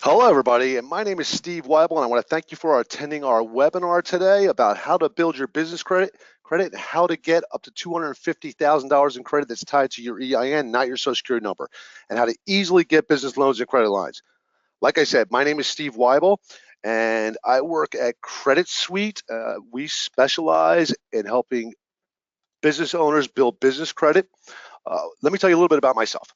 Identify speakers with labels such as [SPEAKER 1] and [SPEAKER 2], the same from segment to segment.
[SPEAKER 1] Hello, everybody, and my name is Steve Weibel, and I want to thank you for attending our webinar today about how to build your business credit, and how to get up to $250,000 in credit that's tied to your EIN, not your Social Security number, and how to easily get business loans and credit lines. Like I said, my name is Steve Weibel, and I work at Credit Suite. We specialize in helping business owners build business credit. Let me tell you a little bit about myself.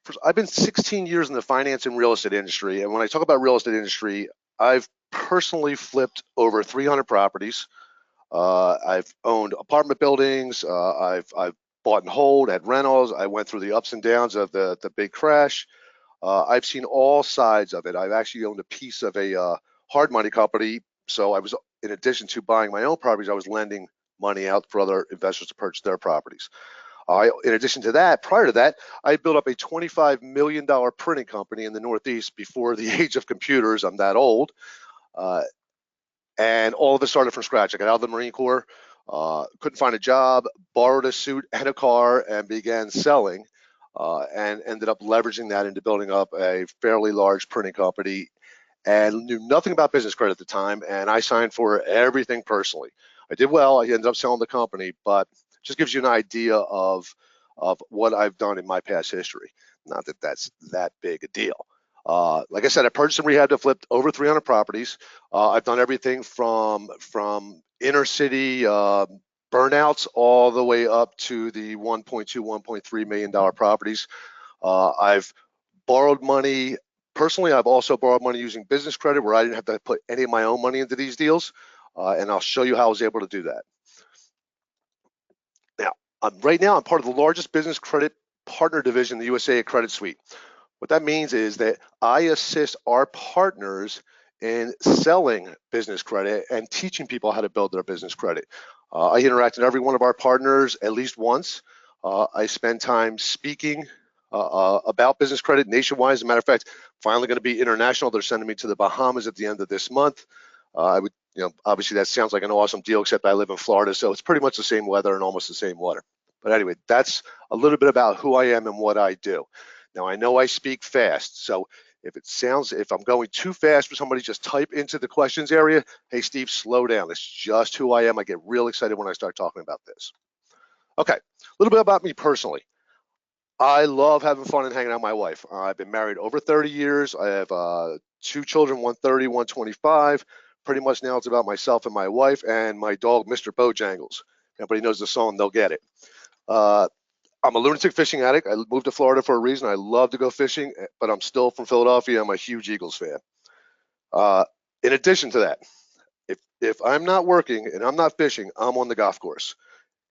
[SPEAKER 1] First, I've been 16 years in the finance and real estate industry, and when I talk about real estate industry, I've personally flipped over 300 properties. I've owned apartment buildings. I've bought and hold, had rentals. I went through the ups and downs of the big crash. I've seen all sides of it. I've actually owned a piece of a hard money company. So I was, in addition to buying my own properties, I was lending money out for other investors to purchase their properties. In addition to that, prior to that, I built up a $25 million printing company in the Northeast before the age of computers. I'm that old. And all of it started from scratch. I got out of the Marine Corps, couldn't find a job, borrowed a suit and a car, and began selling, and ended up leveraging that into building up a fairly large printing company, and knew nothing about business credit at the time, and I signed for everything personally. I did well. I ended up selling the company, but just gives you an idea of what I've done in my past history. Not that that's that big a deal. Like I said, I purchased and rehabbed and flipped over 300 properties. I've done everything from inner city burnouts all the way up to the $1.2, $1.3 million properties. I've borrowed money. Personally, I've also borrowed money using business credit where I didn't have to put any of my own money into these deals, and I'll show you how I was able to do that. Now, right now, I'm part of the largest business credit partner division in the USA at Credit Suite. What that means is that I assist our partners in selling business credit and teaching people how to build their business credit. I interact with every one of our partners at least once. I spend time speaking about business credit nationwide. As a matter of fact, finally going to be international. They're sending me to the Bahamas at the end of this month. I would, obviously that sounds like an awesome deal, except I live in Florida, so it's pretty much the same weather and almost the same water. But anyway, that's a little bit about who I am and what I do. Now, I know I speak fast, so if I'm going too fast for somebody, just type into the questions area, hey, Steve, slow down. It's just who I am. I get real excited when I start talking about this. Okay, a little bit about me personally. I love having fun and hanging out with my wife. I've been married over 30 years. I have 2 children, 130, 125. Pretty much now it's about myself and my wife and my dog, Mr. Bojangles. Everybody knows the song, they'll get it. I'm a lunatic fishing addict. I moved to Florida for a reason. I love to go fishing, but I'm still from Philadelphia. I'm a huge Eagles fan. In addition to that, if I'm not working and I'm not fishing, I'm on the golf course,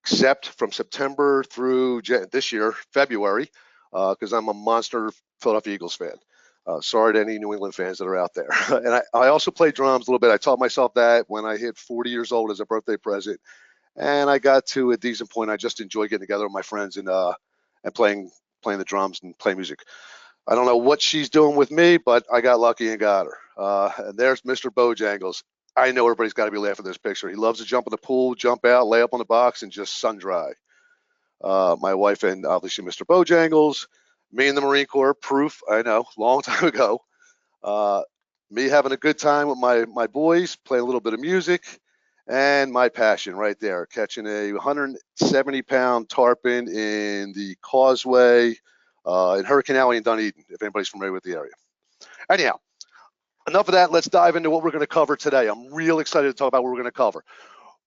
[SPEAKER 1] except from September through this year, February, because I'm a monster Philadelphia Eagles fan. Sorry to any New England fans that are out there. And I also play drums a little bit. I taught myself that when I hit 40 years old as a birthday present. And I got to a decent point. I just enjoy getting together with my friends and playing the drums and playing music. I don't know what she's doing with me, but I got lucky and got her. And there's Mr. Bojangles. I know everybody's got to be laughing at this picture. He loves to jump in the pool, jump out, lay up on the box, and just sun dry. My wife and obviously Mr. Bojangles, me in the Marine Corps, proof, I know, long time ago. Me having a good time with my boys, playing a little bit of music, and my passion right there, catching a 170-pound tarpon in the Causeway in Hurricane Alley in Dunedin, if anybody's familiar with the area. Anyhow, enough of that. Let's dive into what we're going to cover today. I'm real excited to talk about what we're going to cover.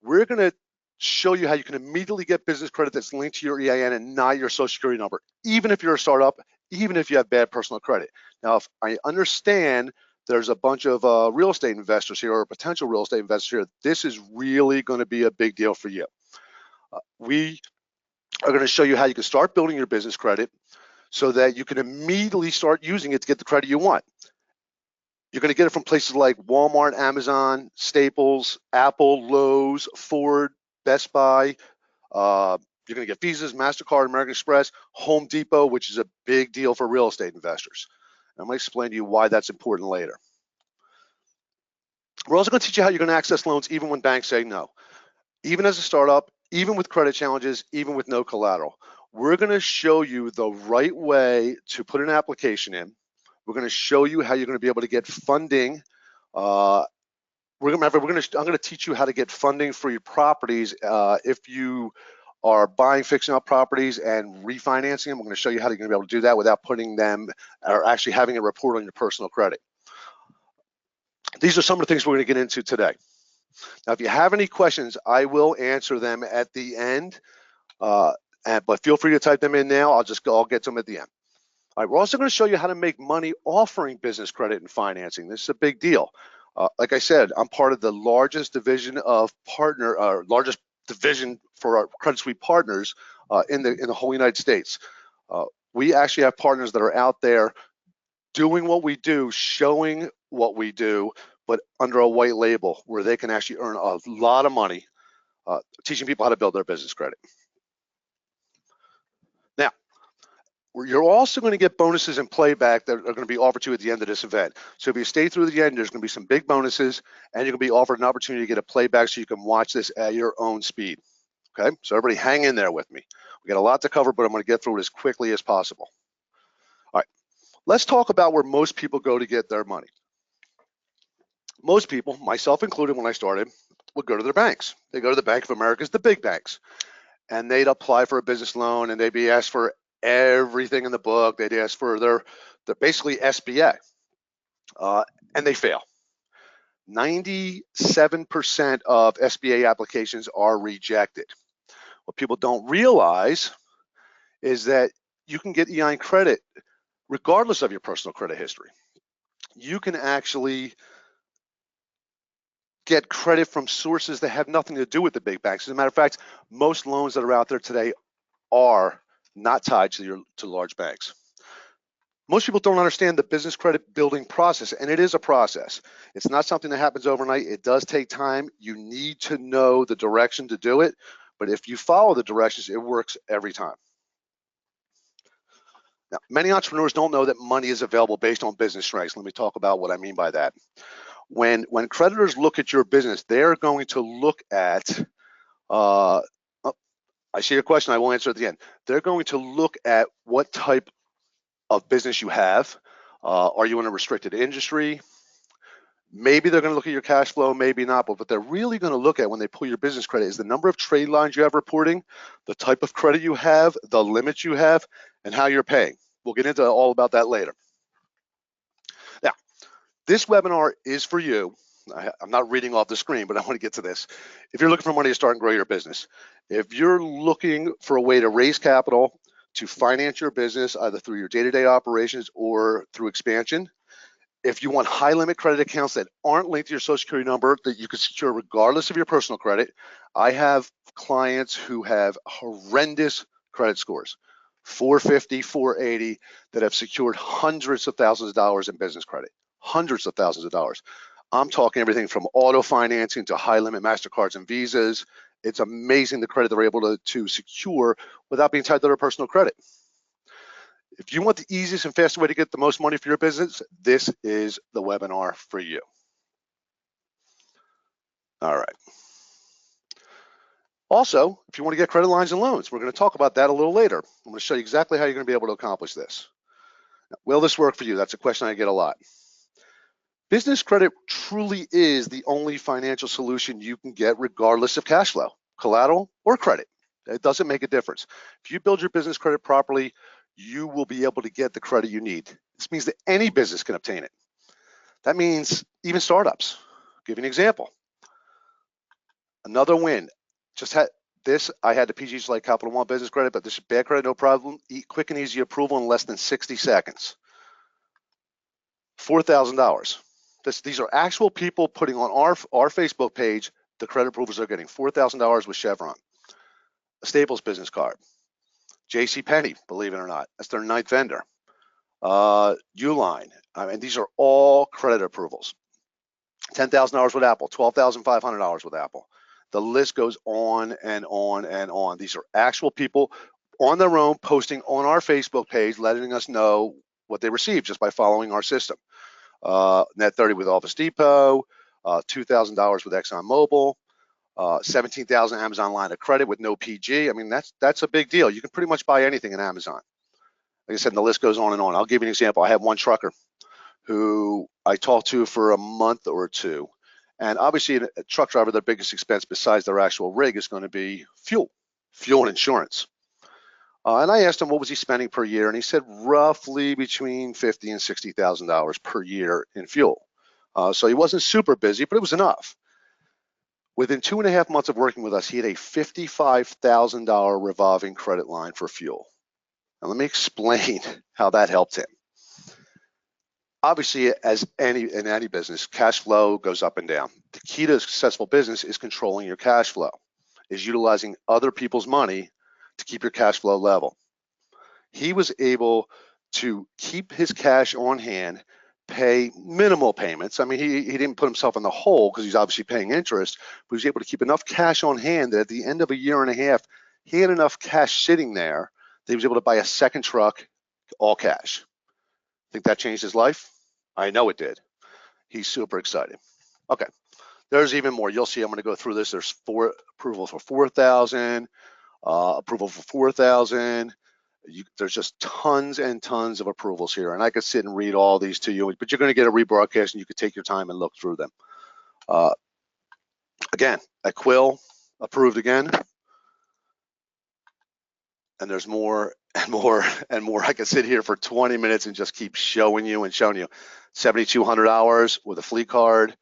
[SPEAKER 1] We're going to show you how you can immediately get business credit that's linked to your EIN and not your Social Security number, even if you're a startup, even if you have bad personal credit. Now, if I understand there's a bunch of real estate investors here or potential real estate investors here, this is really going to be a big deal for you. We are going to show you how you can start building your business credit so that you can immediately start using it to get the credit you want. You're going to get it from places like Walmart, Amazon, Staples, Apple, Lowe's, Ford, Best Buy. You're going to get Visas, MasterCard, American Express, Home Depot, which is a big deal for real estate investors. I'm going to explain to you why that's important later. We're also going to teach you how you're going to access loans even when banks say no. Even as a startup, even with credit challenges, even with no collateral. We're going to show you the right way to put an application in, We're going to show you how you're going to be able to get funding. I'm going to teach you how to get funding for your properties if you are buying, fixing up properties and refinancing them. I'm going to show you how you're going to be able to do that without putting them or actually having a report on your personal credit. These are some of the things we're going to get into today. Now, if you have any questions, I will answer them at the end, but feel free to type them in now. I'll get to them at the end. All right, we're also going to show you how to make money offering business credit and financing. This is a big deal. Like I said, I'm part of the largest division of largest division for our Credit Suite partners in the whole United States. We actually have partners that are out there doing what we do, showing what we do, but under a white label where they can actually earn a lot of money teaching people how to build their business credit. Now, you're also going to get bonuses and playback that are going to be offered to you at the end of this event. So if you stay through the end, there's going to be some big bonuses, and you're going to be offered an opportunity to get a playback so you can watch this at your own speed. Okay, so everybody hang in there with me. We got a lot to cover, but I'm going to get through it as quickly as possible. All right, let's talk about where most people go to get their money. Most people, myself included when I started, would go to their banks. They go to the Bank of America's, the big banks, and they'd apply for a business loan, and they'd be asked for everything in the book. They'd ask for their basically SBA, and they fail. 97% of SBA applications are rejected. What people don't realize is that you can get EIN credit regardless of your personal credit history. You can actually get credit from sources that have nothing to do with the big banks. As a matter of fact, most loans that are out there today are not tied to large banks. Most people don't understand the business credit building process, and it is a process. It's not something that happens overnight. It does take time. You need to know the direction to do it, but if you follow the directions, it works every time. Now, many entrepreneurs don't know that money is available based on business strengths. Let me talk about what I mean by that. When creditors look at your business, they're going to look at, I see your question, I will answer at the end. They're going to look at what type of business you have. Are you in a restricted industry? Maybe they're going to look at your cash flow, maybe not, but what they're really going to look at when they pull your business credit is the number of trade lines you have reporting, the type of credit you have, the limits you have, and how you're paying. We'll get into all about that later. Now, this webinar is for you. I'm not reading off the screen, but I want to get to this. If you're looking for money to start and grow your business, if you're looking for a way to raise capital to finance your business, either through your day-to-day operations or through expansion, if you want high limit credit accounts that aren't linked to your social security number that you can secure regardless of your personal credit, I have clients who have horrendous credit scores, 450, 480, that have secured hundreds of thousands of dollars in business credit, hundreds of thousands of dollars. I'm talking everything from auto financing to high limit MasterCards and Visas. It's amazing the credit they're able to secure without being tied to their personal credit. If you want the easiest and fastest way to get the most money for your business, this is the webinar for you. All right. Also, if you want to get credit lines and loans, we're going to talk about that a little later. I'm going to show you exactly how you're going to be able to accomplish this. Now, will this work for you? That's a question I get a lot. Business credit truly is the only financial solution you can get regardless of cash flow, collateral, or credit. It doesn't make a difference. If you build your business credit properly, you will be able to get the credit you need. This means that any business can obtain it. That means even startups. I'll give you an example. Another win. Just had this, I had the PG's like Capital One business credit, but this is bad credit, no problem. Quick and easy approval in less than 60 seconds. $4,000. These are actual people putting on our Facebook page the credit approvals they're getting. $4,000 with Chevron. A Staples business card. JCPenney, believe it or not, that's their 9th vendor. Uline, and these are all credit approvals. $10,000 with Apple, $12,500 with Apple. The list goes on and on and on. These are actual people on their own posting on our Facebook page, letting us know what they received just by following our system. Net 30 with Office Depot, $2,000 with ExxonMobil, 17,000 Amazon line of credit with no PG. I mean, that's a big deal. You can pretty much buy anything in Amazon. Like I said, the list goes on and on. I'll give you an example. I have one trucker. who I talked to for a month or two. And obviously, a truck driver, their biggest expense besides their actual rig is going to be fuel and insurance. And I asked him what was he spending per year, and he said roughly between $50,000 and $60,000 per year in fuel. So he wasn't super busy, but it was enough. Within 2.5 months of working with us, he had a $55,000 revolving credit line for fuel. Now let me explain how that helped him. Obviously, as in any business, cash flow goes up and down. The key to a successful business is controlling your cash flow, is utilizing other people's money to keep your cash flow level. He was able to keep his cash on hand, pay minimal payments. I mean, he didn't put himself in the hole because he's obviously paying interest, but he was able to keep enough cash on hand that at the end of a year and a half, he had enough cash sitting there that he was able to buy a second truck, all cash. Think that changed his life? I know it did. He's super excited. Okay, there's even more. You'll see I'm going to go through this. There's approval for 4,000, approval for 4,000. There's just tons and tons of approvals here, and I could sit and read all these to you, but you're going to get a rebroadcast and you could take your time and look through them. Again, a Quill approved again, and there's more and more and more. I could sit here for 20 minutes and just keep showing you and showing you. $7,200 with a fleet card,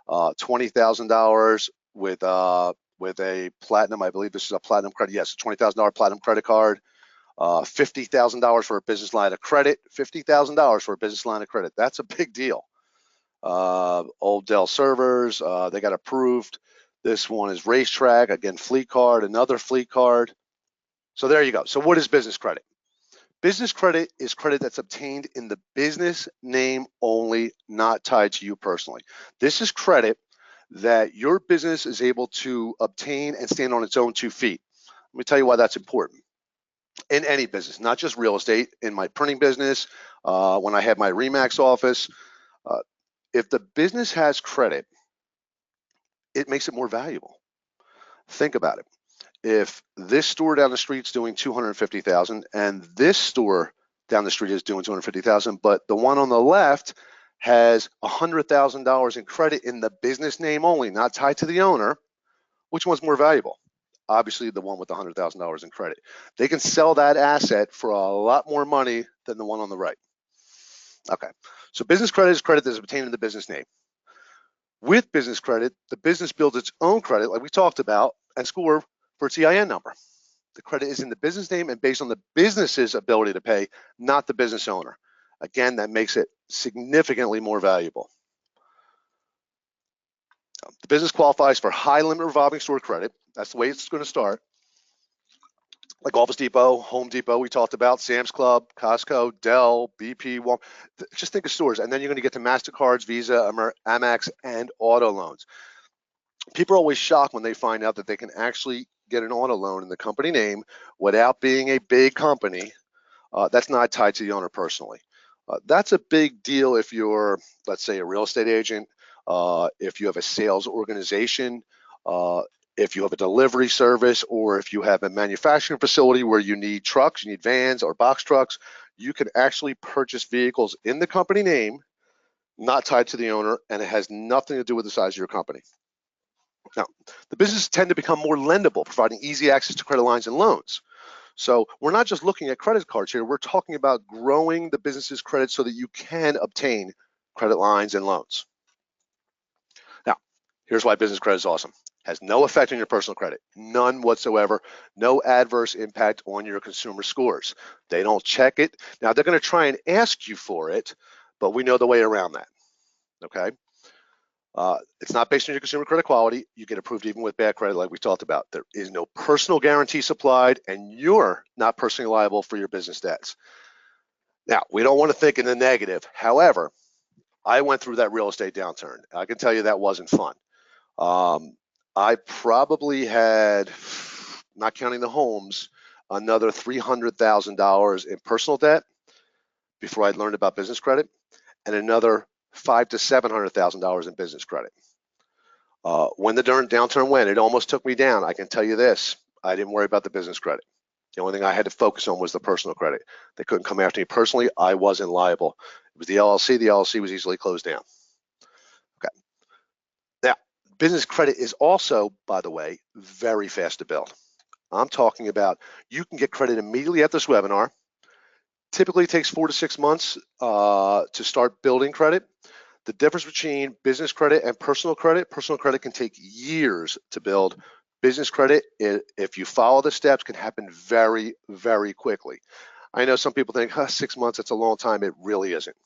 [SPEAKER 1] $20,000 with a platinum. I believe this is a platinum credit. Yes, $20,000 platinum credit card. $50,000 for a business line of credit. $50,000 for a business line of credit. That's a big deal. Old Dell servers, they got approved. This one is racetrack. Again, fleet card, another fleet card. So there you go. So what is business credit? Business credit is credit that's obtained in the business name only, not tied to you personally. This is credit that your business is able to obtain and stand on its own 2 feet. Let me tell you why that's important. In any business, not just real estate, in my printing business, when I had my Remax office, if the business has credit, it makes it more valuable. Think about it. If this store down the street is doing $250,000 and this store down the street is doing $250,000, but the one on the left has $100,000 in credit in the business name only, not tied to the owner, which one's more valuable? Obviously the one with the $100,000 in credit. They can sell that asset for a lot more money than the one on the right. Okay, so business credit is credit that is obtained in the business name. With business credit, the business builds its own credit, like we talked about, and score for its EIN number. The credit is in the business name and based on the business's ability to pay, not the business owner. Again, that makes it significantly more valuable. The business qualifies for high limit revolving store credit. That's the way it's going to start. Like Office Depot, Home Depot, we talked about, Sam's Club, Costco, Dell, BP, Walmart. Just think of stores. And then you're going to get to MasterCards, Visa, Amex, and auto loans. People are always shocked when they find out that they can actually get an auto loan in the company name without being a big company that's not tied to the owner personally. That's a big deal if you're, let's say, a real estate agent, if you have a sales organization, if you have a delivery service, or if you have a manufacturing facility where you need trucks, you need vans or box trucks, you can actually purchase vehicles in the company name, not tied to the owner, and it has nothing to do with the size of your company. Now, the businesses tend to become more lendable, providing easy access to credit lines and loans. So we're not just looking at credit cards here, we're talking about growing the business's credit so that you can obtain credit lines and loans. Now, here's why business credit is awesome. Has no effect on your personal credit, none whatsoever, no adverse impact on your consumer scores. They don't check it. Now, they're going to try and ask you for it, but we know the way around that, okay? It's not based on your consumer credit quality. You get approved even with bad credit like we talked about. There is no personal guarantee supplied, and you're not personally liable for your business debts. Now, we don't want to think in the negative. However, I went through that real estate downturn. I can tell you that wasn't fun. I probably had, not counting the homes, another $300,000 in personal debt before I learned about business credit, and another $500,000 to $700,000 in business credit. When the downturn went, it almost took me down. I can tell you this, I didn't worry about the business credit. The only thing I had to focus on was the personal credit. They couldn't come after me personally. I wasn't liable. It was the LLC. The LLC was easily closed down. Okay. Now, business credit is also, by the way, very fast to build. I'm talking about you can get credit immediately at this webinar. Typically takes 4 to 6 months to start building credit. The difference between business credit and personal credit can take years to build. Business credit, if you follow the steps, can happen very, very quickly. I know some people think, 6 months, that's a long time. It really isn't.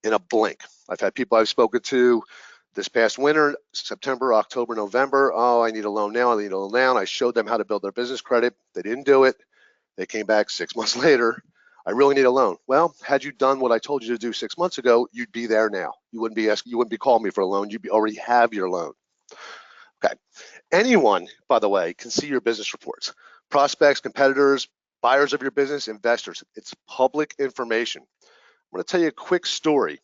[SPEAKER 1] In a blink. I've had people I've spoken to this past winter, September, October, November. Oh, I need a loan now. I need a loan now. And I showed them how to build their business credit. They didn't do it. They came back 6 months later. I really need a loan. Well, had you done what I told you to do 6 months ago, you'd be there now. You wouldn't be calling me for a loan. You'd already have your loan. Okay. Anyone, by the way, can see your business reports. Prospects, competitors, buyers of your business, investors. It's public information. I'm going to tell you a quick story.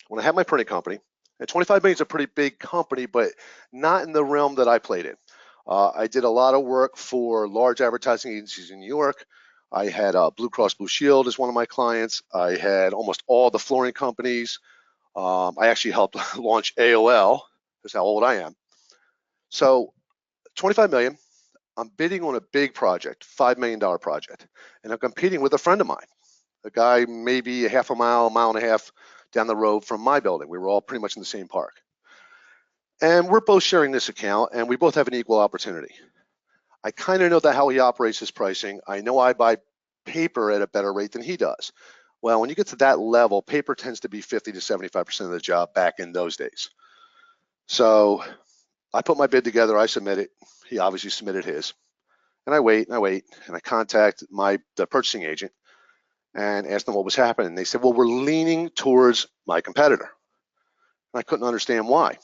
[SPEAKER 1] When I had my printing company, and 25 million is a pretty big company, but not in the realm that I played in. I did a lot of work for large advertising agencies in New York. I had Blue Cross Blue Shield as one of my clients. I had almost all the flooring companies. I actually helped launch AOL. That's how old I am. So 25 million, I'm bidding on a big project, $5 million project, and I'm competing with a friend of mine, a guy maybe a half a mile and a half down the road from my building. We were all pretty much in the same park. And we're both sharing this account, and we both have an equal opportunity. I kind of know that how he operates his pricing. I know I buy paper at a better rate than he does. Well, when you get to that level, paper tends to be 50 to 75% of the job back in those days. So I put my bid together, I submit it. He obviously submitted his. And I wait, and I contact the purchasing agent and asked them what was happening. They said, well, we're leaning towards my competitor. And I couldn't understand why.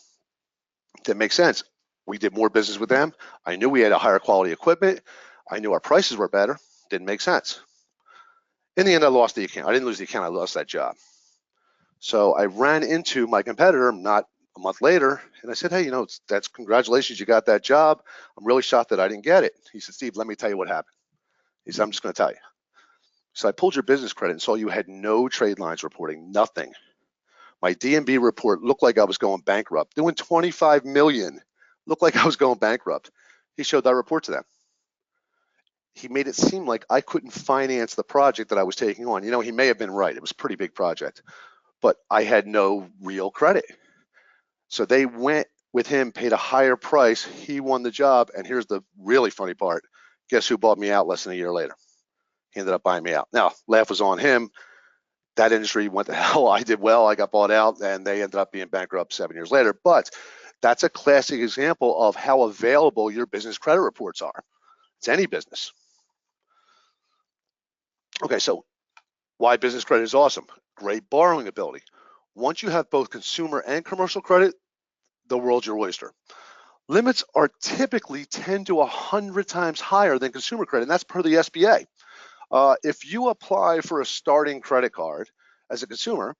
[SPEAKER 1] That makes sense. We did more business with them. I knew we had a higher quality equipment. I knew our prices were better. Didn't make sense. In the end, I lost the account. I didn't lose the account. I lost that job. So I ran into my competitor not a month later, and I said, hey, that's congratulations. You got that job. I'm really shocked that I didn't get it. He said, Steve, let me tell you what happened. He said, I'm just going to tell you. So I pulled your business credit and saw you had no trade lines reporting, nothing. My D&B report looked like I was going bankrupt. Doing 25 million looked like I was going bankrupt. He showed that report to them. He made it seem like I couldn't finance the project that I was taking on. He may have been right. It was a pretty big project, but I had no real credit. So they went with him, paid a higher price. He won the job. And here's the really funny part. Guess who bought me out less than a year later? He ended up buying me out. Now, laugh was on him. That industry went to hell. I did well. I got bought out, and they ended up being bankrupt 7 years later. But that's a classic example of how available your business credit reports are. It's any business. Okay, so why business credit is awesome. Great borrowing ability. Once you have both consumer and commercial credit, the world's your oyster. Limits are typically 10 to 100 times higher than consumer credit, and that's per the SBA. If you apply for a starting credit card as a consumer,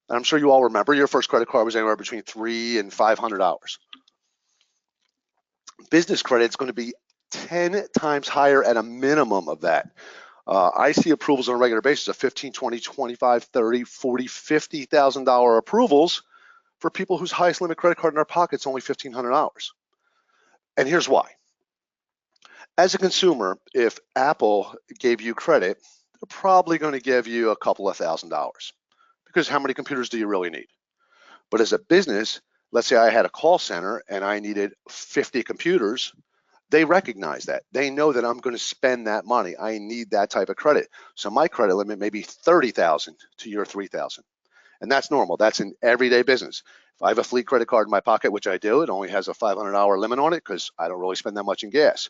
[SPEAKER 1] and I'm sure you all remember your first credit card was anywhere between $300 and $500. Business credit is going to be 10 times higher at a minimum of that. I see approvals on a regular basis of $15, $20, $25, $30, $40, $50,000 approvals for people whose highest limit credit card in their pocket is only $1,500. And here's why. As a consumer, if Apple gave you credit, they're probably going to give you a couple of $1,000, because how many computers do you really need? But as a business, let's say I had a call center and I needed 50 computers, they recognize that. They know that I'm going to spend that money. I need that type of credit. So my credit limit may be $30,000 to your $3,000. And that's normal. That's an everyday business. If I have a fleet credit card in my pocket, which I do, it only has a $500 limit on it because I don't really spend that much in gas.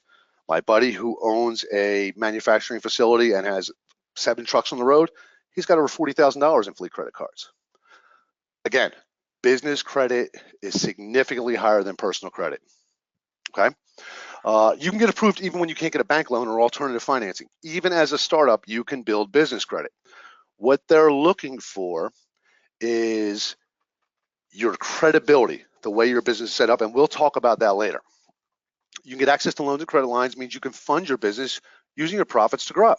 [SPEAKER 1] My buddy who owns a manufacturing facility and has 7 trucks on the road, he's got over $40,000 in fleet credit cards. Again, business credit is significantly higher than personal credit. Okay. You can get approved even when you can't get a bank loan or alternative financing. Even as a startup, you can build business credit. What they're looking for is your credibility, the way your business is set up, and we'll talk about that later. You can get access to loans and credit lines, means you can fund your business using your profits to grow.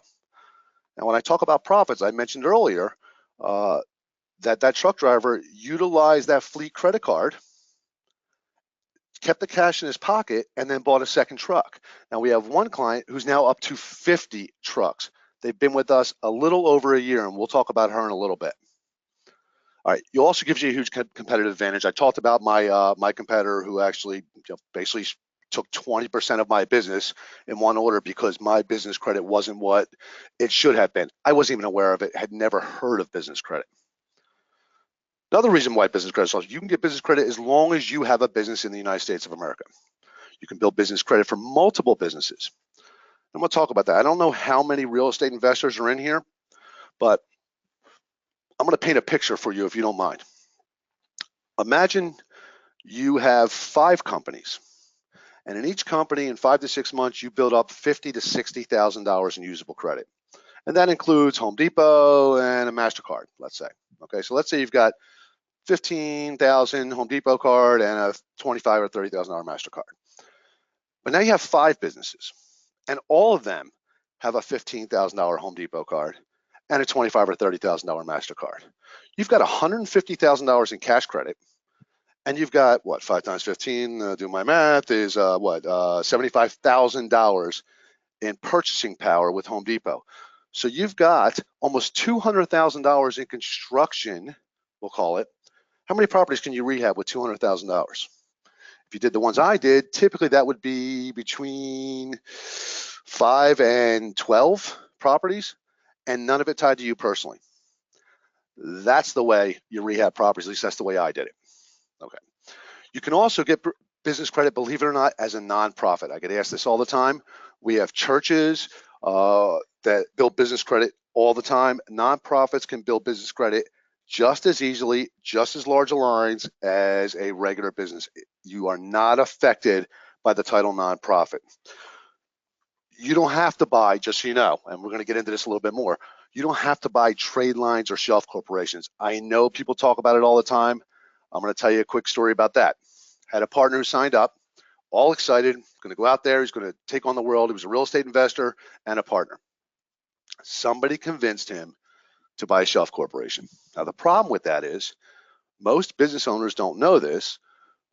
[SPEAKER 1] Now, when I talk about profits, I mentioned earlier, that truck driver utilized that fleet credit card, kept the cash in his pocket, and then bought a second truck. Now we have one client who's now up to 50 trucks. They've been with us a little over a year, and we'll talk about her in a little bit. All right, it also gives you a huge competitive advantage. I talked about my competitor who actually basically took 20% of my business in one order because my business credit wasn't what it should have been. I wasn't even aware of it, had never heard of business credit. Another reason why business credit is awesome, you can get business credit as long as you have a business in the United States of America. You can build business credit for multiple businesses. I'm going to talk about that. I don't know how many real estate investors are in here, but I'm going to paint a picture for you if you don't mind. Imagine you have 5 companies, and in each company in 5 to 6 months, you build up $50,000 to $60,000 in usable credit. And that includes Home Depot and a MasterCard, let's say. Okay, so let's say you've got 15,000 Home Depot card and a $25,000 or $30,000 MasterCard. But now you have 5 businesses, and all of them have a $15,000 Home Depot card and a $25,000 or $30,000 MasterCard. You've got $150,000 in cash credit, and you've got, what, 5 times 15, do my math, is $75,000 in purchasing power with Home Depot. So you've got almost $200,000 in construction, we'll call it. How many properties can you rehab with $200,000? If you did the ones I did, typically that would be between 5 and 12 properties, and none of it tied to you personally. That's the way you rehab properties, at least that's the way I did it. Okay. You can also get business credit, believe it or not, as a nonprofit. I get asked this all the time. We have churches that build business credit all the time. Nonprofits can build business credit just as easily, just as large lines as a regular business. You are not affected by the title nonprofit. You don't have to buy, just so you know, and we're going to get into this a little bit more, you don't have to buy trade lines or shelf corporations. I know people talk about it all the time. I'm going to tell you a quick story about that. Had a partner who signed up, all excited, going to go out there, he's going to take on the world. He was a real estate investor and a partner. Somebody convinced him to buy a shelf corporation. Now, the problem with that is most business owners don't know this,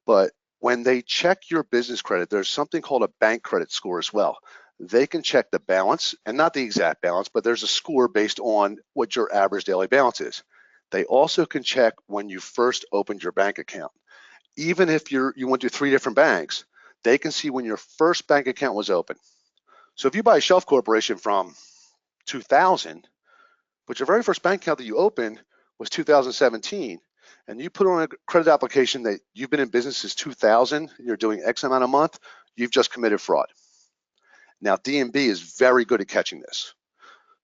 [SPEAKER 1] but when they check your business credit, there's something called a bank credit score as well. They can check the balance, and not the exact balance, but there's a score based on what your average daily balance is. They also can check when you first opened your bank account. Even if you went to 3 different banks, they can see when your first bank account was open. So if you buy a shelf corporation from 2000, but your very first bank account that you opened was 2017, and you put on a credit application that you've been in business since 2000, you're doing X amount a month, you've just committed fraud. Now, DMB is very good at catching this.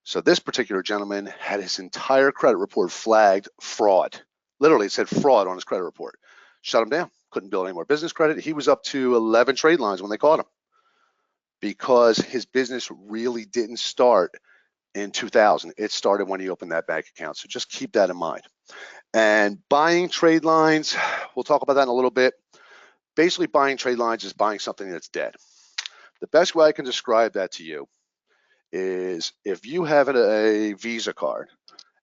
[SPEAKER 1] So this particular gentleman had his entire credit report flagged fraud. Literally, it said fraud on his credit report. Shut him down. Couldn't build any more business credit. He was up to 11 trade lines when they caught him because his business really didn't start in 2000. It started when he opened that bank account. So just keep that in mind. And buying trade lines, we'll talk about that in a little bit. Basically, buying trade lines is buying something that's dead. The best way I can describe that to you is if you have a Visa card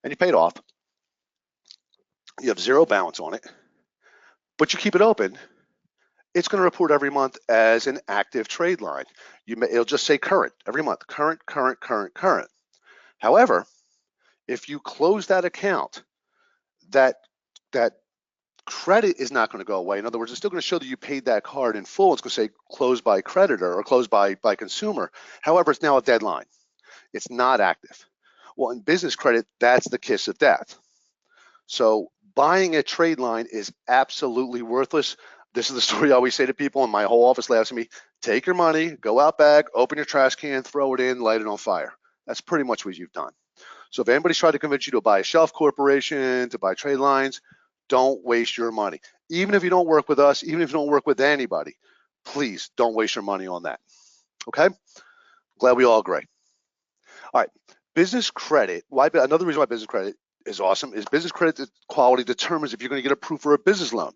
[SPEAKER 1] and you paid off, you have 0 balance on it, but you keep it open, it's going to report every month as an active trade line. It'll just say current every month, current, current, current, current. However, if you close that account, that credit is not going to go away. In other words, it's still going to show that you paid that card in full. It's going to say closed by creditor or closed by consumer. However, it's now a deadline. It's not active. Well, in business credit, that's the kiss of death. So buying a trade line is absolutely worthless. This is the story I always say to people, and my whole office laughs at me. Take your money, go out back, open your trash can, throw it in, light it on fire. That's pretty much what you've done. So if anybody's trying to convince you to buy a shelf corporation, to buy trade lines, don't waste your money. Even if you don't work with us, even if you don't work with anybody, please don't waste your money on that. Okay? Glad we all agree. All right, business credit. Another reason why business credit is awesome is business credit quality determines if you're going to get approved for a business loan,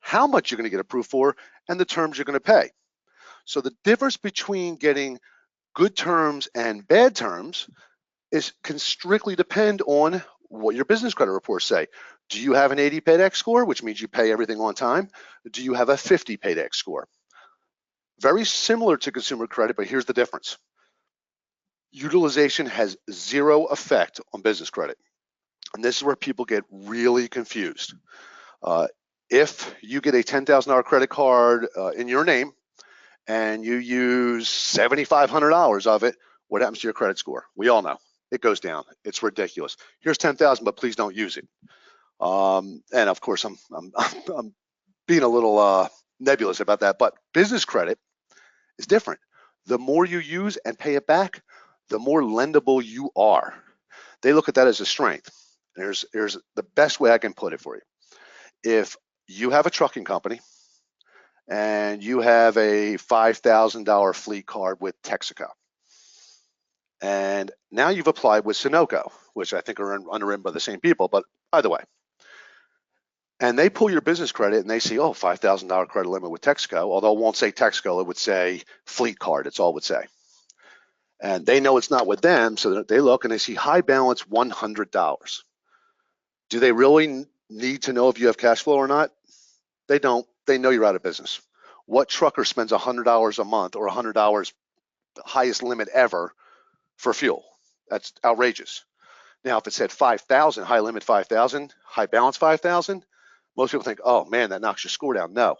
[SPEAKER 1] how much you're going to get approved for, and the terms you're going to pay. So the difference between getting good terms and bad terms can strictly depend on what your business credit reports say. Do you have an 80 paydex score, which means you pay everything on time? Do you have a 50 paydex score? Very similar to consumer credit, but here's the difference. Utilization has zero effect on business credit. And this is where people get really confused. If you get a $10,000 credit card in your name and you use $7,500 of it, what happens to your credit score? We all know it goes down. It's ridiculous. Here's 10,000, but please don't use it. And of course, I'm being a little nebulous about that. But business credit is different. The more you use and pay it back, the more lendable you are. They look at that as a strength. Here's the best way I can put it for you. If you have a trucking company and you have a $5,000 fleet card with Texaco, and now you've applied with Sunoco, which I think are underwritten by the same people, but either way, and they pull your business credit and they see, oh, $5,000 credit limit with Texaco, although it won't say Texaco, it would say fleet card, it's all it would say. And they know it's not with them, so they look and they see high balance $100. Do they really need to know if you have cash flow or not? They don't. They know you're out of business. What trucker spends $100 a month or $100, the highest limit ever, for fuel? That's outrageous. Now, if it said 5,000, high limit 5,000, high balance 5,000, most people think, oh man, that knocks your score down. No,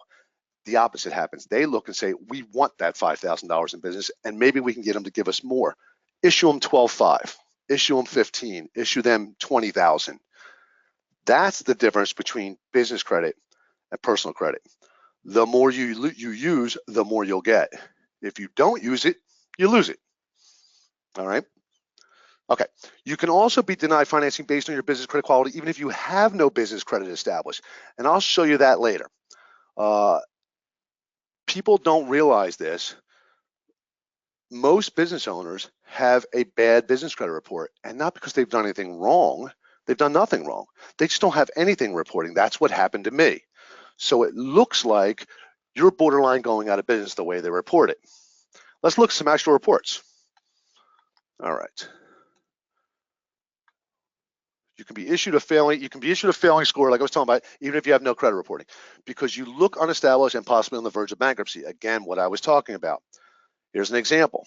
[SPEAKER 1] the opposite happens. They look and say, we want that $5,000 in business, and maybe we can get them to give us more. Issue them 12.5, issue them 15, issue them 20,000. That's the difference between business credit and personal credit. The more you use, the more you'll get. If you don't use it, you lose it. All right. Okay. You can also be denied financing based on your business credit quality, even if you have no business credit established. And I'll show you that later. People don't realize this. Most business owners have a bad business credit report, and not because they've done anything wrong. They've done nothing wrong. They just don't have anything reporting. That's what happened to me. So it looks like you're borderline going out of business the way they report it. Let's look at some actual reports. All right. You can be issued a failing score, like I was talking about, even if you have no credit reporting, because you look unestablished and possibly on the verge of bankruptcy. Again, what I was talking about. Here's an example.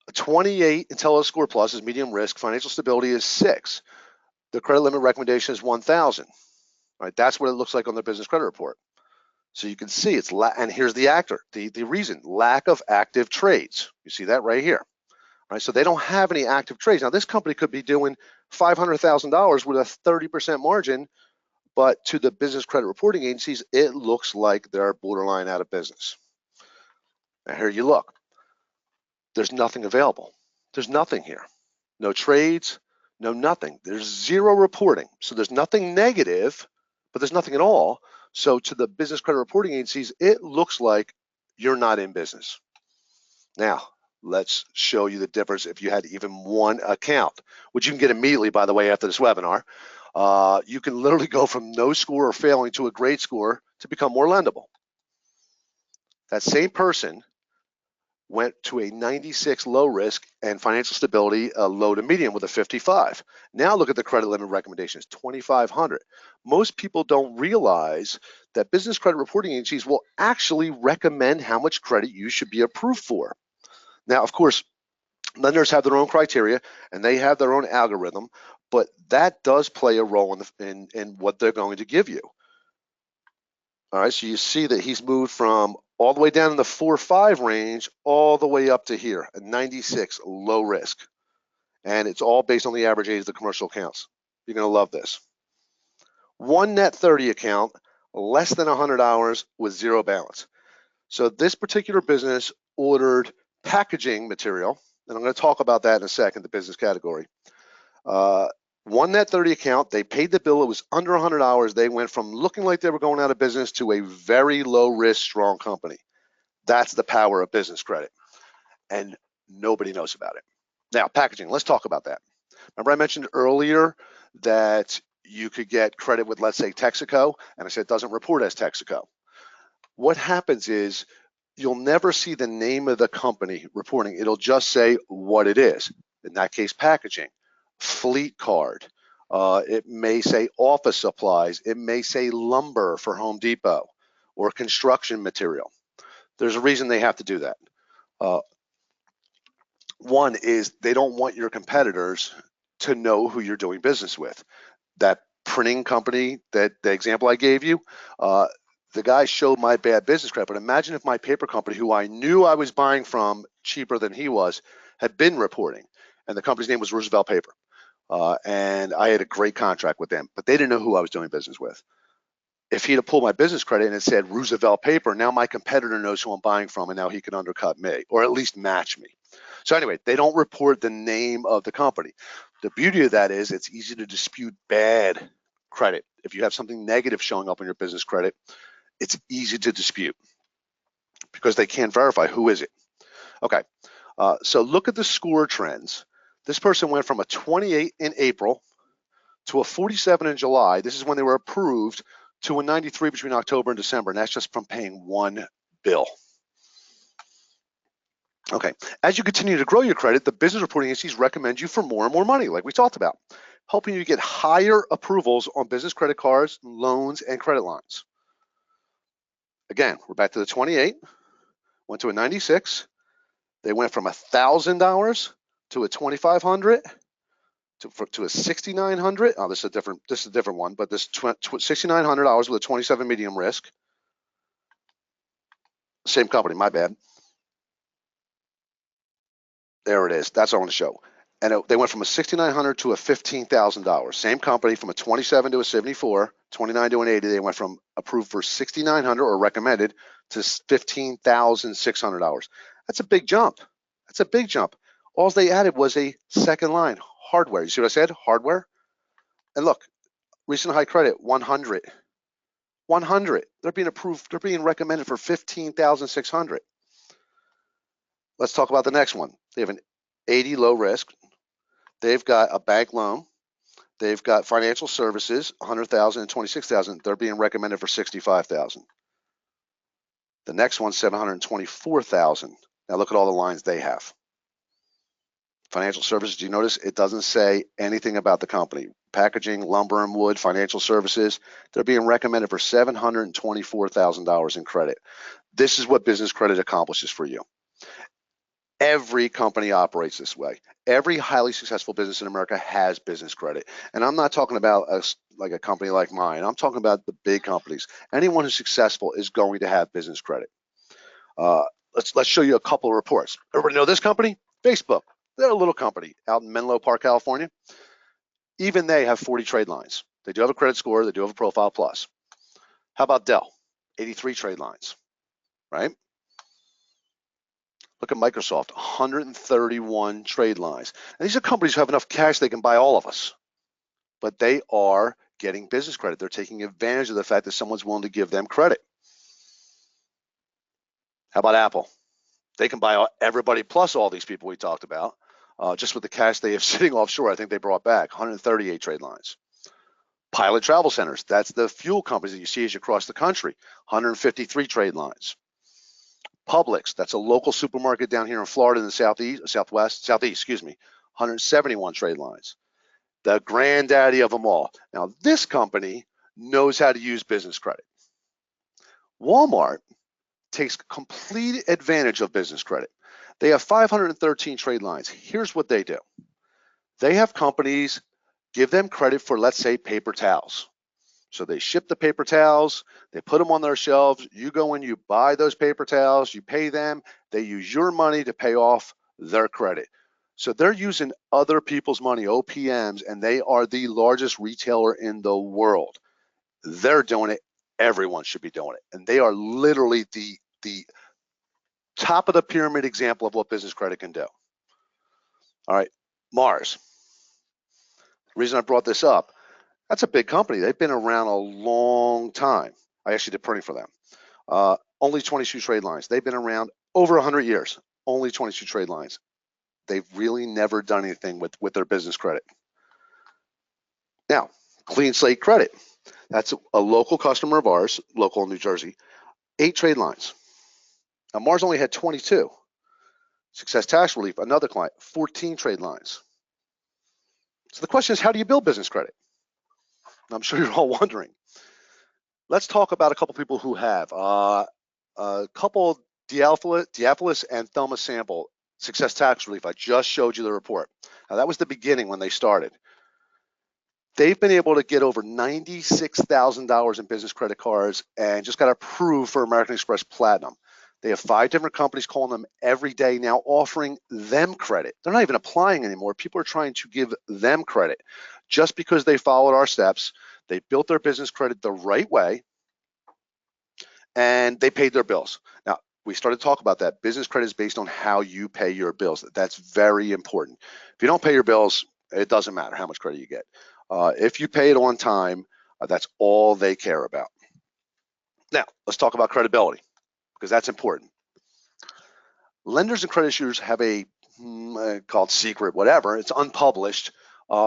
[SPEAKER 1] A 28 Intelligence score plus is medium risk. Financial stability is 6. The credit limit recommendation is 1,000. Right, that's what it looks like on the business credit report. So you can see it's and here's the reason, lack of active trades. You see that right here. Right, so they don't have any active trades. Now this company could be doing $500,000 with a 30% margin, but to the business credit reporting agencies, it looks like they're borderline out of business. Now here you look. There's nothing available. There's nothing here. No trades, no nothing. There's zero reporting. So there's nothing negative, but there's nothing at all. So to the business credit reporting agencies, it looks like you're not in business. Now, let's show you the difference if you had even one account, which you can get immediately, by the way, after this webinar. You can literally go from no score or failing to a great score to become more lendable. That same person went to a 96 low risk and financial stability low to medium with a 55. Now look at the credit limit recommendations, 2,500. Most people don't realize that business credit reporting agencies will actually recommend how much credit you should be approved for. Now, of course, lenders have their own criteria and they have their own algorithm, but that does play a role in what they're going to give you. All right, so you see that he's moved from all the way down in the 4-5 range all the way up to here, a 96 low risk. And it's all based on the average age of the commercial accounts. You're going to love this. One net 30 account, less than 100 hours with zero balance. So this particular business ordered packaging material, and I'm going to talk about that in a second, the business category. One net 30 account, they paid the bill, it was under 100 hours. They went from looking like they were going out of business to a very low risk, strong company. That's the power of business credit. And nobody knows about it. Now, packaging, let's talk about that. Remember I mentioned earlier that you could get credit with, let's say, Texaco, and I said it doesn't report as Texaco. What happens is you'll never see the name of the company reporting. It'll just say what it is. In that case, packaging. fleet card. It may say office supplies. It may say lumber for Home Depot or construction material. There's a reason they have to do that. One is they don't want your competitors to know who you're doing business with. That printing company, that the example I gave you, the guy showed my bad business credit. But imagine if my paper company, who I knew I was buying from cheaper than he was, had been reporting, and the company's name was Roosevelt Paper. And I had a great contract with them, but they didn't know who I was doing business with. If he'd have pulled my business credit and it said Roosevelt Paper, now my competitor knows who I'm buying from, and now he can undercut me or at least match me. So anyway, they don't report the name of the company. The beauty of that is it's easy to dispute bad credit. If you have something negative showing up on your business credit, it's easy to dispute because they can't verify who is it. Okay, so look at the score trends. This person went from a 28 in April to a 47 in July. This is when they were approved, to a 93 between October and December, and that's just from paying one bill. Okay, as you continue to grow your credit, the business reporting agencies recommend you for more and more money, like we talked about, helping you get higher approvals on business credit cards, loans, and credit lines. Again, we're back to the 28, went to a 96. They went from $1,000 to a $2,500 to a $6,900. Oh, this is a different one, but this $6,900 with a 27 medium risk. Same company, my bad. There it is. That's what I want to show. And they went from a $6,900 to a $15,000. Same company, from a 27 to a 74, 29 to an 80. They went from approved for $6,900 or recommended to $15,600. That's a big jump. That's a big jump. All they added was a second line, hardware. You see what I said? Hardware. And look, recent high credit, 100. 100. They're being approved. They're being recommended for $15,600. Let's talk about the next one. They have an 80 low risk. They've got a bank loan. They've got financial services, 100,000 and 26,000. They're being recommended for 65,000. The next one, 724,000. Now look at all the lines they have. Financial services, do you notice it doesn't say anything about the company? Packaging, lumber and wood, financial services, they're being recommended for $724,000 in credit. This is what business credit accomplishes for you. Every company operates this way. Every highly successful business in America has business credit. And I'm not talking about like a company like mine. I'm talking about the big companies. Anyone who's successful is going to have business credit. Let's show you a couple of reports. Everybody know this company? Facebook. They're a little company out in Menlo Park, California. Even they have 40 trade lines. They do have a credit score. They do have a profile plus. How about Dell? 83 trade lines, right? Look at Microsoft, 131 trade lines. And these are companies who have enough cash they can buy all of us, but they are getting business credit. They're taking advantage of the fact that someone's willing to give them credit. How about Apple? They can buy everybody plus all these people we talked about, just with the cash they have sitting offshore. I think they brought back 138 trade lines. Pilot Travel Centers, that's the fuel companies that you see as you cross the country, 153 trade lines. Publix, that's a local supermarket down here in Florida in the southeast, 171 trade lines. The granddaddy of them all. Now, this company knows how to use business credit. Walmart takes complete advantage of business credit. They have 513 trade lines. Here's what they do. They have companies give them credit for, let's say, paper towels. So they ship the paper towels, they put them on their shelves, you go in, you buy those paper towels, you pay them, they use your money to pay off their credit. So they're using other people's money, OPMs, and they are the largest retailer in the world. They're doing it, everyone should be doing it. And they are literally the top of the pyramid example of what business credit can do. All right, Mars. The reason I brought this up, that's a big company. They've been around a long time. I actually did printing for them. Only 22 trade lines. They've been around over 100 years. Only 22 trade lines. They've really never done anything with their business credit. Now, Clean Slate Credit. That's a local customer of ours, local in New Jersey. 8 trade lines. Now, Mars only had 22. Success Tax Relief, another client, 14 trade lines. So the question is, how do you build business credit? I'm sure you're all wondering. Let's talk about a couple people who have. A couple, Diapolis and Thelma Sample, Success Tax Relief. I just showed you the report. Now, that was the beginning when they started. They've been able to get over $96,000 in business credit cards and just got approved for American Express Platinum. They have 5 different companies calling them every day now, offering them credit. They're not even applying anymore. People are trying to give them credit just because they followed our steps. They built their business credit the right way, and they paid their bills. Now, we started to talk about that. Business credit is based on how you pay your bills. That's very important. If you don't pay your bills, it doesn't matter how much credit you get. If you pay it on time, that's all they care about. Now, let's talk about credibility, because that's important. Lenders and credit issuers have a called secret, whatever, it's unpublished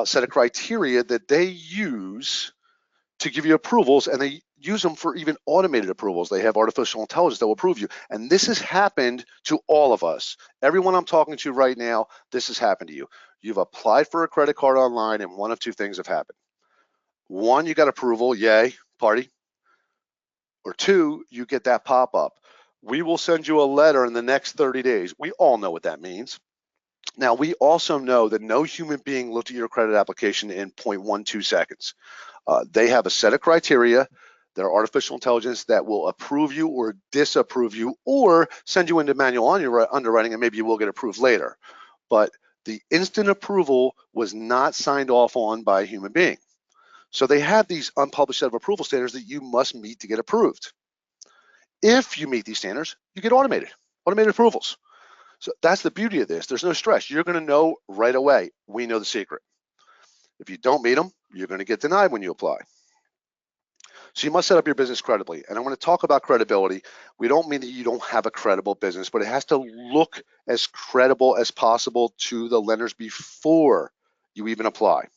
[SPEAKER 1] set of criteria that they use to give you approvals, and they use them for even automated approvals. They have artificial intelligence that will approve you. And this has happened to all of us. Everyone I'm talking to right now, this has happened to you. You've applied for a credit card online, and one of 2 things have happened. 1, you got approval, yay, party. Or 2, you get that pop-up. We will send you a letter in the next 30 days. We all know what that means. Now, we also know that no human being looked at your credit application in 0.12 seconds. They have a set of criteria. They're artificial intelligence that will approve you or disapprove you or send you into manual underwriting, and maybe you will get approved later. But the instant approval was not signed off on by a human being. So they have these unpublished set of approval standards that you must meet to get approved. If you meet these standards, you get automated approvals. So that's the beauty of this. There's no stress. You're going to know right away. We know the secret. If you don't meet them, you're going to get denied when you apply. So you must set up your business credibly. And I want to talk about credibility. We don't mean that you don't have a credible business, but it has to look as credible as possible to the lenders before you even apply.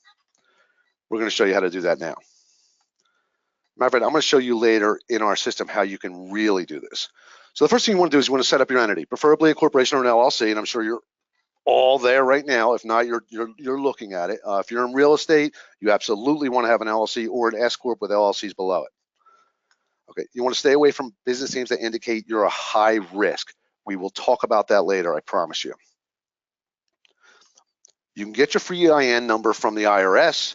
[SPEAKER 1] We're going to show you how to do that now. Matter of fact, I'm going to show you later in our system how you can really do this. So the first thing you want to do is you want to set up your entity, preferably a corporation or an LLC, and I'm sure you're all there right now. If not, you're looking at it. If you're in real estate, you absolutely want to have an LLC or an S Corp with LLCs below it. Okay, you want to stay away from business names that indicate you're a high risk. We will talk about that later, I promise you. You can get your free EIN number from the IRS.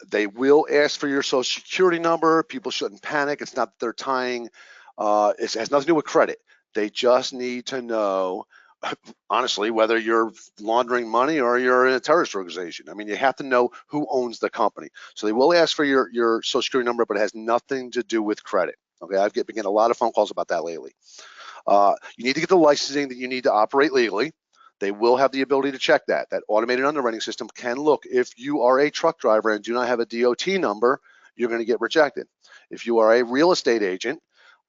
[SPEAKER 1] They will ask for your social security number. People shouldn't panic. It's not that they're tying, it has nothing to do with credit. They just need to know, honestly, whether you're laundering money or you're in a terrorist organization. I mean, you have to know who owns the company. So they will ask for your social security number, but it has nothing to do with credit. Okay, I've been getting a lot of phone calls about that lately. You need to get the licensing that you need to operate legally. They will have the ability to check that. That automated underwriting system can look. If you are a truck driver and do not have a DOT number, you're going to get rejected. If you are a real estate agent,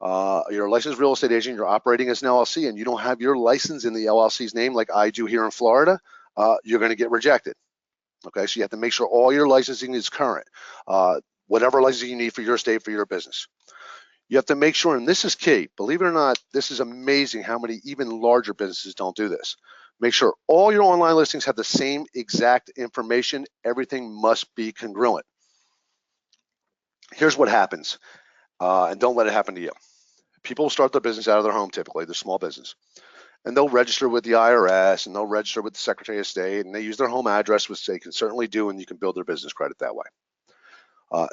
[SPEAKER 1] you're a licensed real estate agent, you're operating as an LLC, and you don't have your license in the LLC's name like I do here in Florida, you're going to get rejected. Okay, so you have to make sure all your licensing is current. Whatever licensing you need for your state, for your business. You have to make sure, and this is key, believe it or not, this is amazing how many even larger businesses don't do this. Make sure all your online listings have the same exact information. Everything must be congruent. Here's what happens, and don't let it happen to you. People start their business out of their home, typically, the small business, and they'll register with the IRS, and they'll register with the Secretary of State, and they use their home address, which they can certainly do, and you can build their business credit that way.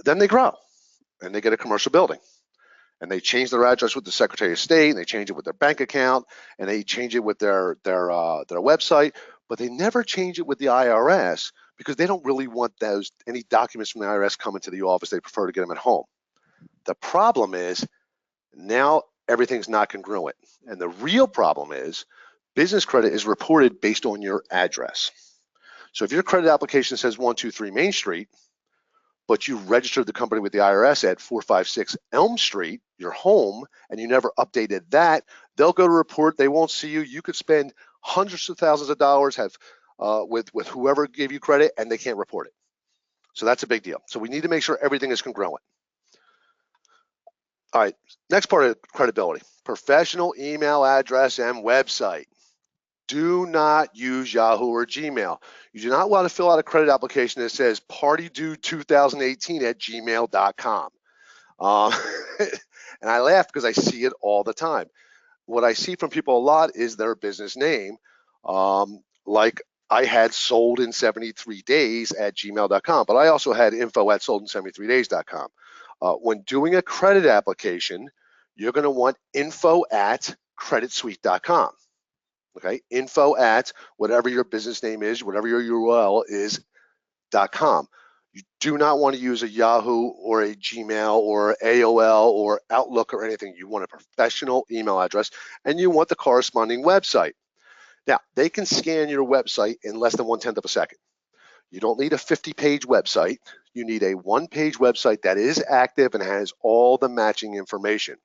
[SPEAKER 1] Then they grow, and they get a commercial building. And they change their address with the Secretary of State, and they change it with their bank account, and they change it with their website, but they never change it with the IRS because they don't really want any documents from the IRS coming to the office. They prefer to get them at home. The problem is now everything's not congruent, and the real problem is business credit is reported based on your address. So if your credit application says 123 Main Street, but you registered the company with the IRS at 456 Elm Street, your home, and you never updated that, they'll go to report, they won't see you. You could spend hundreds of thousands of dollars with whoever gave you credit, and they can't report it. So that's a big deal. So we need to make sure everything is congruent. All right, next part of credibility, professional email address and website. do not use Yahoo or Gmail. You do not want to fill out a credit application that says party due 2018 at gmail.com. And I laugh because I see it all the time. What I see from people a lot is their business name, like I had sold in 73 days at gmail.com, but I also had info at soldin73days.com. When doing a credit application, you're going to want info at creditsuite.com. Okay, info at whatever your business name is, whatever your URL is, .com. You do not want to use a Yahoo or a Gmail or AOL or Outlook or anything. You want a professional email address, and you want the corresponding website. Now, they can scan your website in less than 1/10 of a second. You don't need a 50-page website. You need a one-page website that is active and has all the matching information.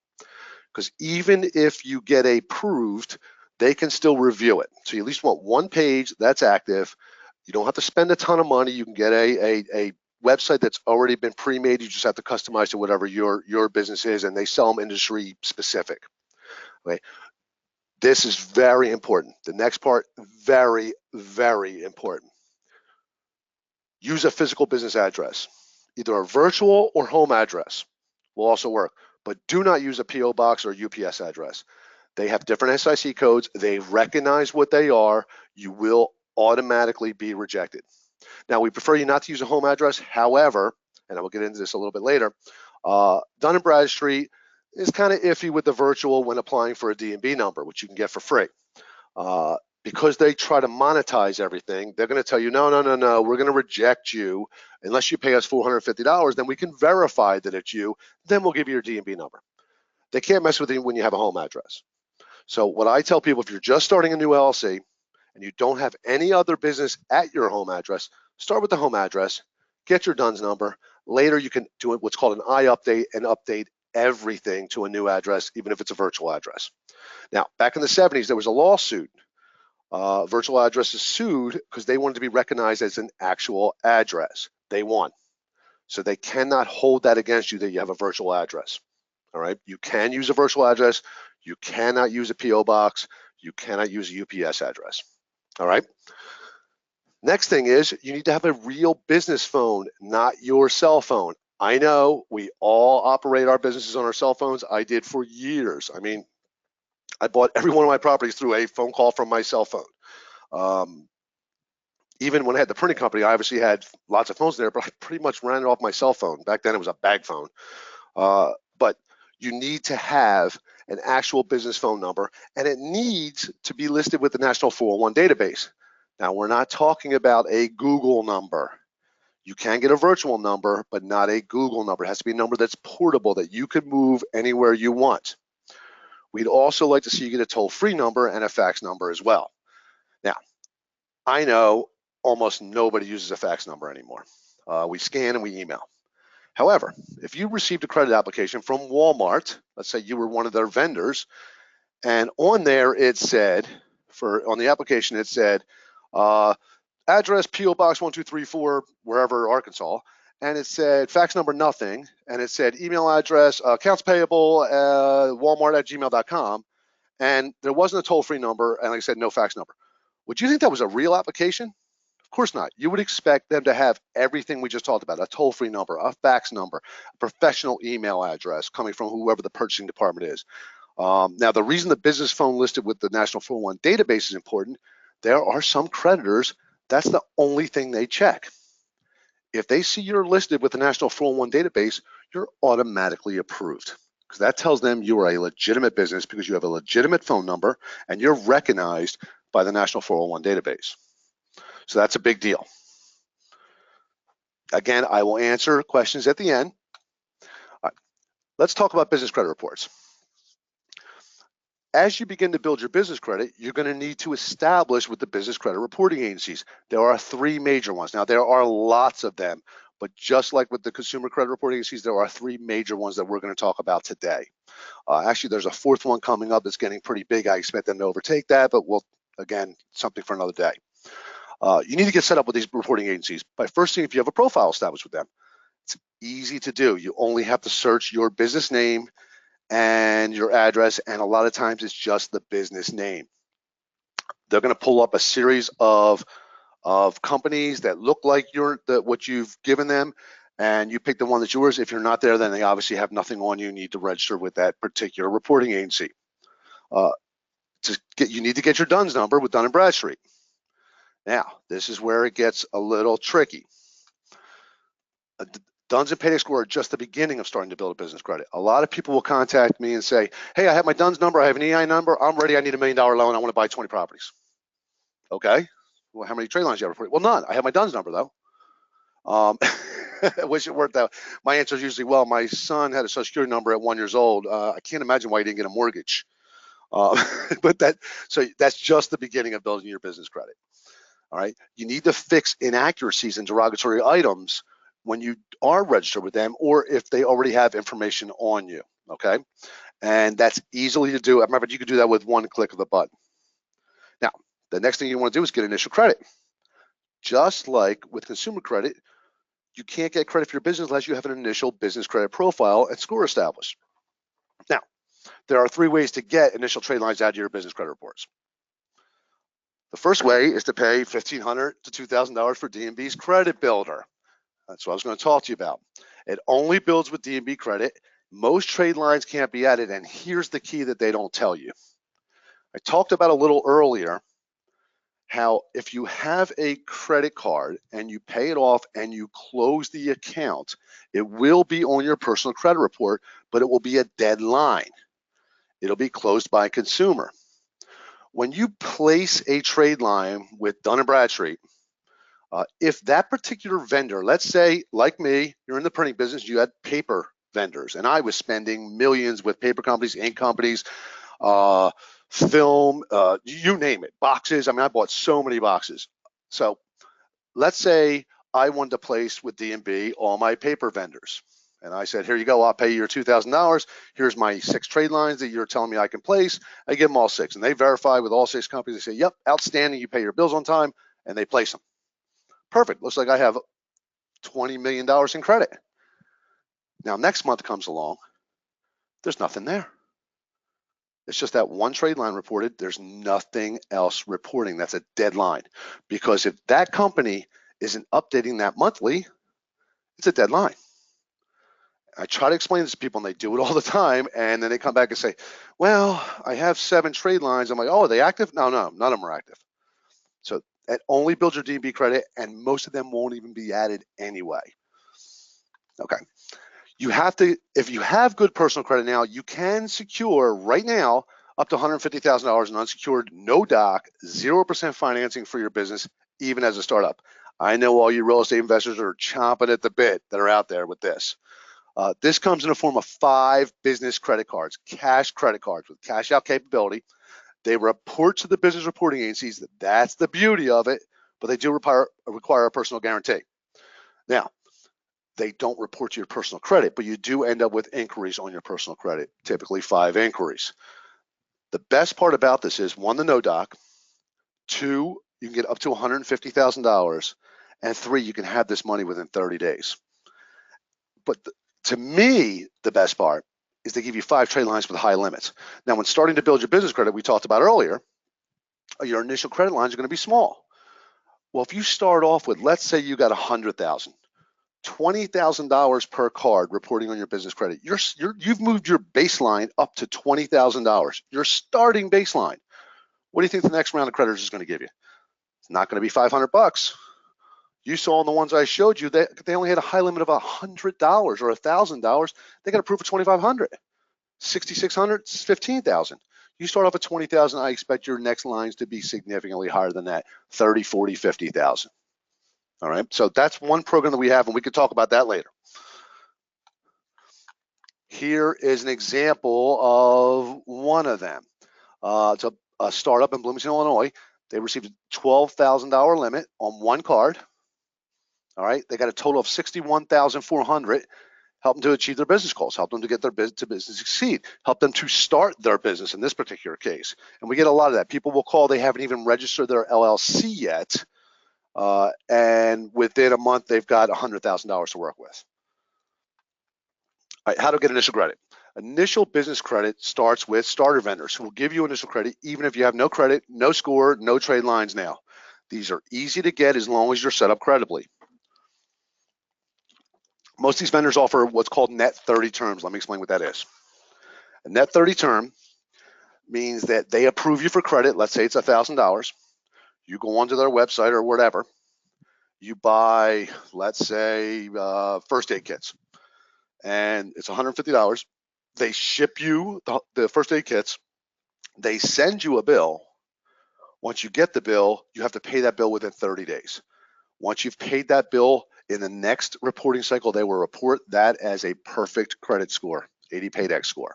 [SPEAKER 1] Because even if you get approved, they can still review it. So you at least want one page that's active. You don't have to spend a ton of money. You can get a website that's already been pre-made. You just have to customize to whatever your business is, and they sell them industry specific. Okay. This is very important. The next part, very, very important. Use a physical business address. Either a virtual or home address will also work, but do not use a PO box or UPS address. They have different SIC codes. They recognize what they are. You will automatically be rejected. Now, we prefer you not to use a home address. However, and I will get into this a little bit later, Dun & Bradstreet is kind of iffy with the virtual when applying for a D&B number, which you can get for free. Because they try to monetize everything, they're going to tell you, no, we're going to reject you unless you pay us $450. Then we can verify that it's you. Then we'll give you your D&B number. They can't mess with you when you have a home address. So what I tell people, if you're just starting a new LLC and you don't have any other business at your home address, start with the home address, get your DUNS number. Later, you can do what's called an iUpdate and update everything to a new address, even if it's a virtual address. Now, back in the 70s, there was a lawsuit. Virtual addresses sued because they wanted to be recognized as an actual address. They won. So they cannot hold that against you that you have a virtual address. All right, you can use a virtual address. You cannot use a PO box. You cannot use a UPS address. All right. Next thing is you need to have a real business phone, not your cell phone. I know we all operate our businesses on our cell phones. I did for years. I mean, I bought every one of my properties through a phone call from my cell phone. Even when I had the printing company, I obviously had lots of phones there, but I pretty much ran it off my cell phone. Back then it was a bag phone. But you need to have an actual business phone number, and it needs to be listed with the National 401 database. Now, we're not talking about a Google number. You can get a virtual number, but not a Google number. It has to be a number that's portable, that you can move anywhere you want. We'd also like to see you get a toll-free number and a fax number as well. Now, I know almost nobody uses a fax number anymore. We scan and we email. However, if you received a credit application from Walmart, let's say you were one of their vendors, and on there it said, on the application it said, address PO Box 1234, wherever, Arkansas, and it said fax number nothing, and it said email address accounts payable walmart@gmail.com, and there wasn't a toll-free number, and like I said, no fax number. Would you think that was a real application? Of course not. You would expect them to have everything we just talked about: a toll-free number, a fax number, a professional email address coming from whoever the purchasing department is. Now, the reason the business phone listed with the National 401 database is important, there are some creditors, that's the only thing they check. If they see you're listed with the National 401 database, you're automatically approved, because that tells them you are a legitimate business because you have a legitimate phone number and you're recognized by the National 401 database. So that's a big deal. Again, I will answer questions at the end. All right, let's talk about business credit reports. As you begin to build your business credit, you're going to need to establish with the business credit reporting agencies. There are 3 major ones. Now, there are lots of them, but just like with the consumer credit reporting agencies, there are 3 major ones that we're going to talk about today. Actually, there's a 4th one coming up that's getting pretty big. I expect them to overtake that, but we'll, again, something for another day. You need to get set up with these reporting agencies by first seeing if you have a profile established with them. It's easy to do. You only have to search your business name and your address, and a lot of times it's just the business name. They're going to pull up a series of companies that look like what you've given them, and you pick the one that's yours. If you're not there, then they obviously have nothing on you. You need to register with that particular reporting agency. You need to get your DUNS number with Dun & Bradstreet. Now, this is where it gets a little tricky. DUNS and payday score are just the beginning of starting to build a business credit. A lot of people will contact me and say, hey, I have my DUNS number, I have an EIN number, I'm ready, I need $1 million loan, I want to buy 20 properties. Okay, well, how many trade lines do you have reported? Well, none. I have my DUNS number though. I wish it worked out. My answer is usually, well, my son had a social security number at 1 year old. I can't imagine why he didn't get a mortgage. But that's just the beginning of building your business credit. All right, you need to fix inaccuracies and derogatory items when you are registered with them, or if they already have information on you. Okay, and that's easily to do. Remember, you can do that with one click of the button. Now, the next thing you want to do is get initial credit. Just like with consumer credit, you can't get credit for your business unless you have an initial business credit profile and score established. Now, there are 3 ways to get initial trade lines out of your business credit reports. The first way is to pay $1,500 to $2,000 for D&B's Credit Builder. That's what I was going to talk to you about. It only builds with D&B Credit. Most trade lines can't be added, and here's the key that they don't tell you. I talked about a little earlier how if you have a credit card and you pay it off and you close the account, it will be on your personal credit report, but it will be a dead line. It'll be closed by consumer. When you place a trade line with Dun & Bradstreet, if that particular vendor, let's say like me, you're in the printing business, you had paper vendors, and I was spending millions with paper companies, ink companies, film, you name it, boxes. I mean, I bought so many boxes. So let's say I wanted to place with D&B all my paper vendors. And I said, here you go, I'll pay you your $2,000. Here's my 6 trade lines that you're telling me I can place. I give them all 6. And they verify with all 6 companies. They say, yep, outstanding, you pay your bills on time, and they place them. Perfect, looks like I have $20 million in credit. Now, next month comes along, there's nothing there. It's just that one trade line reported, there's nothing else reporting. That's a deadline. Because if that company isn't updating that monthly, it's a deadline. I try to explain this to people and they do it all the time, and then they come back and say, well, I have 7 trade lines. I'm like, oh, are they active? No, none of them are active. So it only builds your D&B credit, and most of them won't even be added anyway. Okay. You have to, if you have good personal credit now, you can secure right now up to $150,000 in unsecured, no doc, 0% financing for your business, even as a startup. I know all you real estate investors are chomping at the bit that are out there with this. This comes in the form of 5 business credit cards, cash credit cards with cash out capability. They report to the business reporting agencies. That's the beauty of it, but they do require a personal guarantee. Now, they don't report to your personal credit, but you do end up with inquiries on your personal credit, typically 5 inquiries. The best part about this is 1, the no doc, 2, you can get up to $150,000, and 3, you can have this money within 30 days. But to me, the best part is they give you 5 trade lines with high limits. Now, when starting to build your business credit, we talked about earlier, your initial credit lines are going to be small. Well, if you start off with, let's say you got $100,000, $20,000 per card reporting on your business credit, you've moved your baseline up to $20,000. Your starting baseline. What do you think the next round of creditors is going to give you? It's not going to be $500. You saw in the ones I showed you that they only had a high limit of $100 or $1,000. They got approved for $2,500. $6,600, $15,000. You start off at $20,000. I expect your next lines to be significantly higher than that, $30,000, $40,000, $50,000. All right. So that's one program that we have, and we could talk about that later. Here is an example of one of them. It's a startup in Bloomington, Illinois. They received a $12,000 limit on one card. All right, they got a total of $61,400. Help them to achieve their business goals, help them to get their business succeed, help them to start their business in this particular case. And we get a lot of that. People will call, they haven't even registered their LLC yet, and within a month they've got $100,000 to work with. All right, how to get initial credit. Initial business credit starts with starter vendors who will give you initial credit even if you have no credit, no score, no trade lines now. These are easy to get as long as you're set up credibly. Most of these vendors offer what's called net 30 terms. Let me explain what that is. A net 30 term means that they approve you for credit. Let's say it's $1,000. You go onto their website or whatever. You buy, let's say, first aid kits, and it's $150. They ship you the first aid kits. They send you a bill. Once you get the bill, you have to pay that bill within 30 days. Once you've paid that bill, in the next reporting cycle, they will report that as a perfect credit score, 80 paydex score.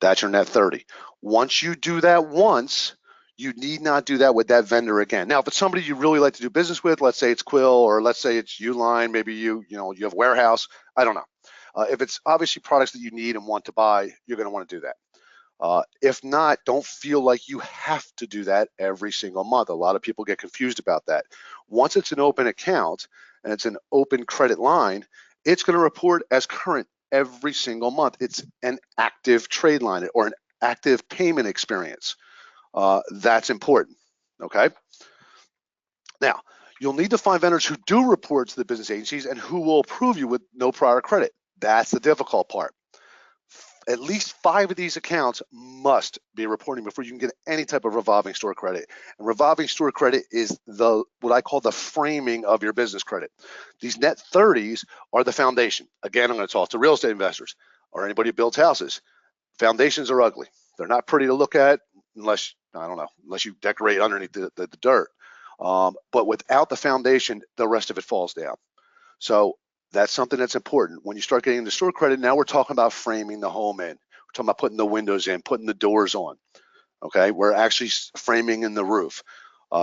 [SPEAKER 1] That's your net 30. Once you do that once, you need not do that with that vendor again. Now, if it's somebody you really like to do business with, let's say it's Quill, or let's say it's Uline, maybe you have warehouse, I don't know. If it's obviously products that you need and want to buy, you're going to want to do that. If not, don't feel like you have to do that every single month. A lot of people get confused about that. Once it's an open account and it's an open credit line, it's going to report as current every single month. It's an active trade line or an active payment experience. That's important, okay? Now, you'll need to find vendors who do report to the business agencies and who will approve you with no prior credit. That's the difficult part. At least 5 of these accounts must be reporting before you can get any type of revolving store credit. And revolving store credit is what I call the framing of your business credit. These net 30s are the foundation. Again, I'm going to talk to real estate investors or anybody who builds houses. Foundations are ugly. They're not pretty to look at unless, I don't know, unless you decorate underneath the dirt. But without the foundation, the rest of it falls down. So that's something that's important. When you start getting into store credit, now we're talking about framing the home in. We're talking about putting the windows in, putting the doors on. Okay, we're actually framing in the roof.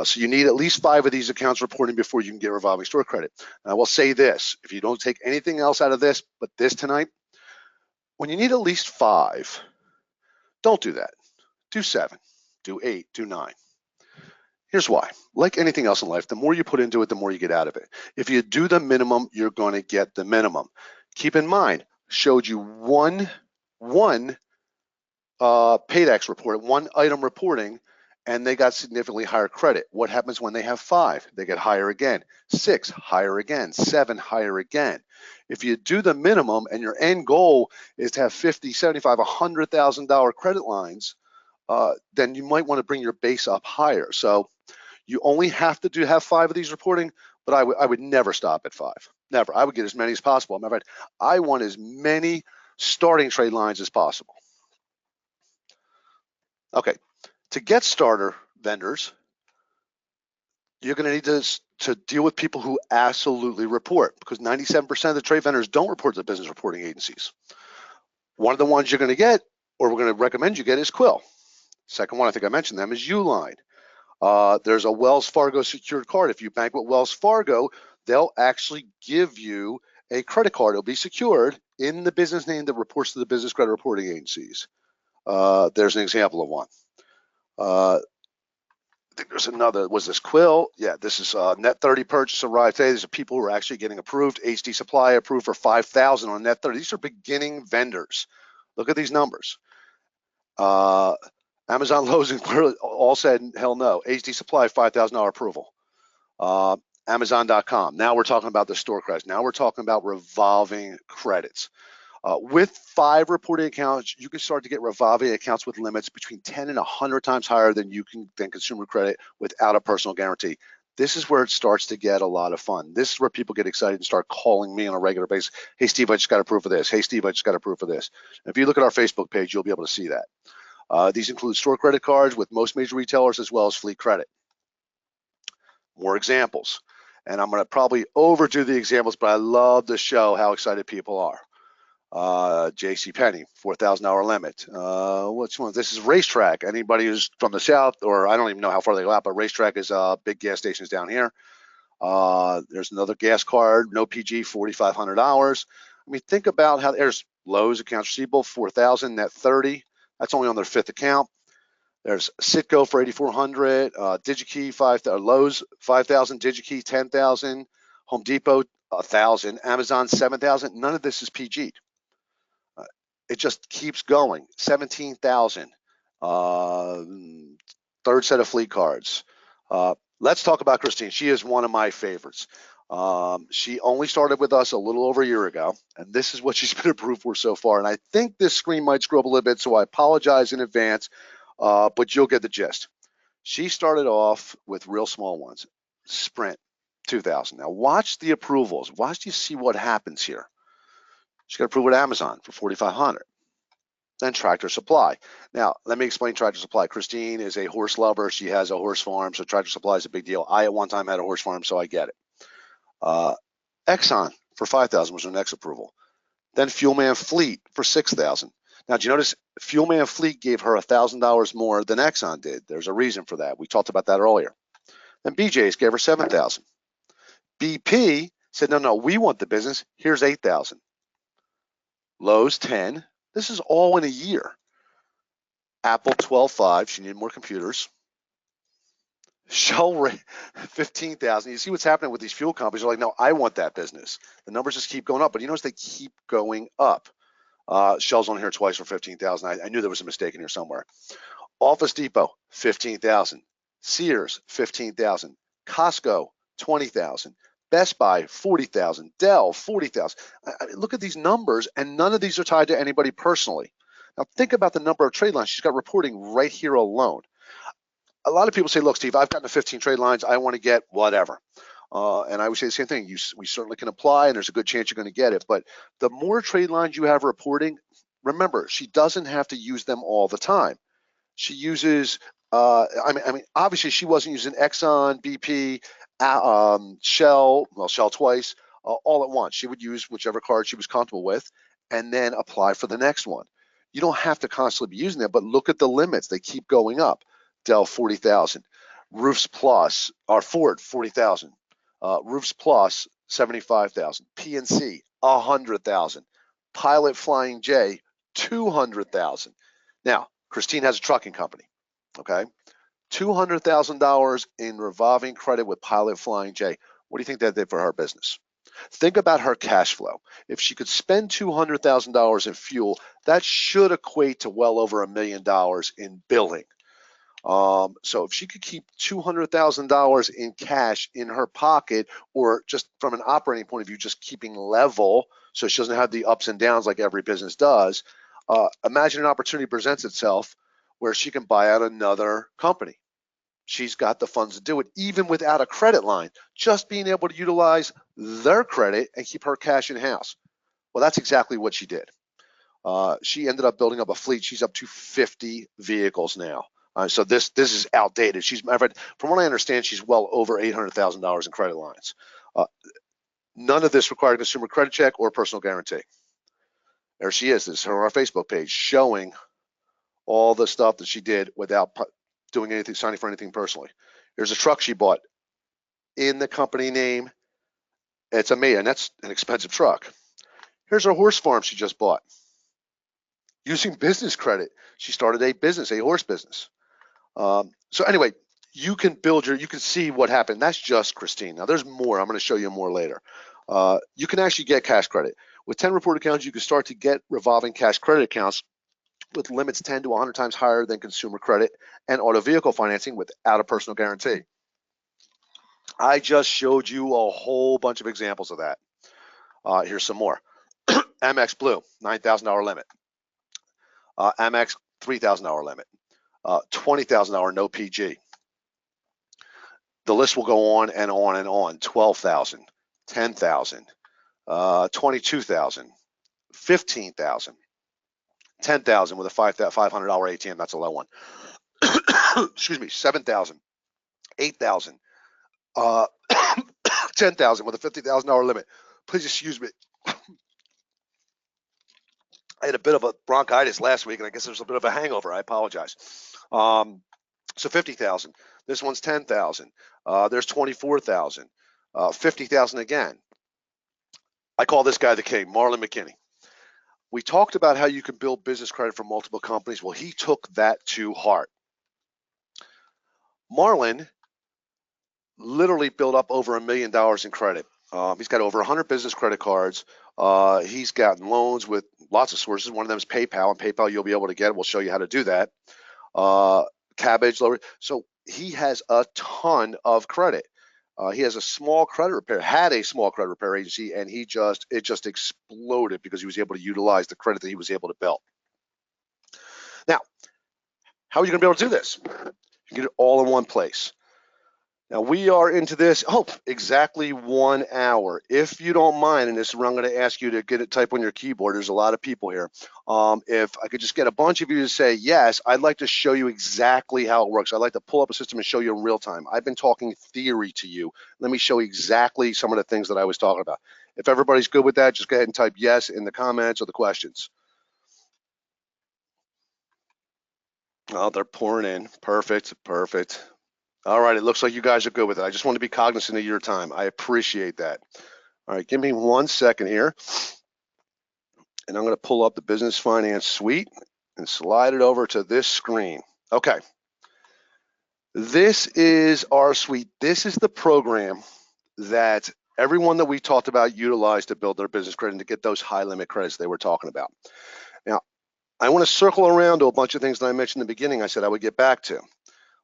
[SPEAKER 1] So you need at least 5 of these accounts reporting before you can get revolving store credit. And I will say this, if you don't take anything else out of this but this tonight, when you need at least 5, don't do that. Do 7, do 8, do 9. Here's why. Like anything else in life, the more you put into it, the more you get out of it. If you do the minimum, you're going to get the minimum. Keep in mind, showed you one paydex report, one item reporting, and they got significantly higher credit. What happens when they have 5? They get higher again. 6, higher again. 7, higher again. If you do the minimum and your end goal is to have $50,000, $75,000, $100,000 credit lines, then you might want to bring your base up higher. So you only have to have 5 of these reporting, but I would never stop at 5. Never. I would get as many as possible. Matter of fact, I want as many starting trade lines as possible. Okay, to get starter vendors, you're going to need to deal with people who absolutely report, because 97% of the trade vendors don't report to business reporting agencies. One of the ones you're going to get, or we're going to recommend you get, is Quill. Second one, I think I mentioned them, is Uline. There's a Wells Fargo secured card. If you bank with Wells Fargo, they'll actually give you a credit card. It'll be secured in the business name that reports to the business credit reporting agencies. There's an example of one. I think there's another. Was this Quill? Yeah, this is net 30 purchase arrived today. These are people who are actually getting approved. HD Supply approved for 5,000 on net 30. These are beginning vendors. Look at these numbers. Amazon, Lowe's, and clearly all said hell no. HD Supply, $5,000 approval. Amazon.com. Now we're talking about the store credits. Now we're talking about revolving credits. With 5 reporting accounts, you can start to get revolving accounts with limits between 10 and 100 times higher than consumer credit without a personal guarantee. This is where it starts to get a lot of fun. This is where people get excited and start calling me on a regular basis. Hey, Steve, I just got approved for this. Hey, Steve, I just got approved for this. And if you look at our Facebook page, you'll be able to see that. These include store credit cards with most major retailers as well as fleet credit. More examples. And I'm going to probably overdo the examples, but I love to show how excited people are. JCPenney, $4,000 limit. Which one? This is Racetrack. Anybody who's from the South, or I don't even know how far they go out, but Racetrack is big gas stations down here. There's another gas card, no PG, $4,500. I mean, think about how there's Lowe's accounts receivable, 4,000, net 30. That's only on their 5th account. There's Citgo for 8,400, DigiKey 5,000, Lowe's 5,000, DigiKey 10,000, Home Depot 1,000, Amazon 7,000. None of this is PG. it just keeps going. 17,000. Third set of fleet cards. Let's talk about Christine. She is one of my favorites. She only started with us a little over a year ago, and this is what she's been approved for so far. And I think this screen might screw up a little bit, so I apologize in advance, but you'll get the gist. She started off with real small ones. Sprint, 2,000. Now watch the approvals. Watch you see what happens here. She got approved with Amazon for 4,500. Then Tractor Supply. Now, let me explain Tractor Supply. Christine is a horse lover. She has a horse farm, so Tractor Supply is a big deal. I, at one time, had a horse farm, so I get it. Exxon for 5,000 was her next approval. Then Fuelman Fleet for 6,000. Now, do you notice Fuelman Fleet gave her $1,000 more than Exxon did? There's a reason for that. We talked about that earlier. Then BJ's gave her 7,000. BP said, no, we want the business. Here's 8,000. Lowe's 10. This is all in a year. Apple 12.5. She needed more computers. Shell 15,000. You see what's happening with these fuel companies? They're like, no, I want that business. The numbers just keep going up, but you notice they keep going up. Shell's on here twice for 15,000. I knew there was a mistake in here somewhere. Office Depot 15,000. Sears 15,000. Costco 20,000. Best Buy 40,000. Dell 40,000. Look at these numbers, and none of these are tied to anybody personally. Now think about the number of trade lines she's got reporting right here alone. A lot of people say, look, Steve, I've gotten to 15 trade lines. I want to get whatever. And I would say the same thing. We certainly can apply, and there's a good chance you're going to get it. But the more trade lines you have reporting, remember, she doesn't have to use them all the time. She uses, I mean, obviously she wasn't using Exxon, BP, Shell, well, Shell twice, all at once. She would use whichever card she was comfortable with and then apply for the next one. You don't have to constantly be using them, but look at the limits. They keep going up. Dell 40,000. Roofs Plus, or Ford 40,000. Roofs Plus 75,000. PNC 100,000. Pilot Flying J 200,000. Now, Christine has a trucking company, okay? $200,000 in revolving credit with Pilot Flying J. What do you think that did for her business? Think about her cash flow. If she could spend $200,000 in fuel, that should equate to well over $1 million in billing. So if she could keep $200,000 in cash in her pocket, or just from an operating point of view, just keeping level so she doesn't have the ups and downs like every business does, imagine an opportunity presents itself where she can buy out another company. She's got the funds to do it, even without a credit line, just being able to utilize their credit and keep her cash in house. Well, that's exactly what she did. She ended up building up a fleet. She's up to 50 vehicles now. So this is outdated. From what I understand, she's well over $800,000 in credit lines. None of this required a consumer credit check or personal guarantee. There she is. This is her on our Facebook page showing all the stuff that she did without doing anything, signing for anything personally. Here's a truck she bought in the company name. It's and that's an expensive truck. Here's her horse farm she just bought. Using business credit, she started a horse business. So anyway, you can see what happened. That's just Christine. Now there's more. I'm going to show you more later. You can actually get cash credit. With 10 reported accounts, you can start to get revolving cash credit accounts with limits 10 to 100 times higher than consumer credit and auto vehicle financing without a personal guarantee. I just showed you a whole bunch of examples of that. Here's some more. Amex Blue, $9,000 limit. Amex, $3,000 limit. $20,000 no PG. The list will go on and on and on. 12,000, 10,000, 22,000, 15,000, 10,000 with a $500 ATM. That's a low one. Excuse me. 7,000, 8,000, 10,000 with a $50,000 limit. Please excuse me. I had a bit of a bronchitis last week, and I guess there's a bit of a hangover. I apologize. So 50,000. This one's 10,000. There's 24,000. 50,000 again. I call this guy the king, Marlin McKinney. We talked about how you can build business credit for multiple companies. Well, he took that to heart. Marlin literally built up over $1 million in credit. He's got over 100 business credit cards. He's gotten loans with lots of sources. One of them is PayPal, and PayPal you'll be able to get. We'll show you how to do that. Cabbage, lower. So he has a ton of credit. He has a small credit repair, had a small credit repair agency, and it just exploded because he was able to utilize the credit that he was able to build. Now, how are you going to be able to do this? You get it all in one place. Now we are into this, exactly 1 hour. If you don't mind, and this is where I'm going to ask you to get it, type on your keyboard. There's a lot of people here. If I could just get a bunch of you to say, yes, I'd like to show you exactly how it works. I'd like to pull up a system and show you in real time. I've been talking theory to you. Let me show you exactly some of the things that I was talking about. If everybody's good with that, just go ahead and type yes in the comments or the questions. Oh, they're pouring in. Perfect, perfect. All right, it looks like you guys are good with it. I just want to be cognizant of your time. I appreciate that. All right, give me 1 second here. And I'm going to pull up the Business Finance Suite and slide it over to this screen. Okay. This is our suite. This is the program that everyone that we talked about utilized to build their business credit and to get those high limit credits they were talking about. Now, I want to circle around to a bunch of things that I mentioned in the beginning I said I would get back to.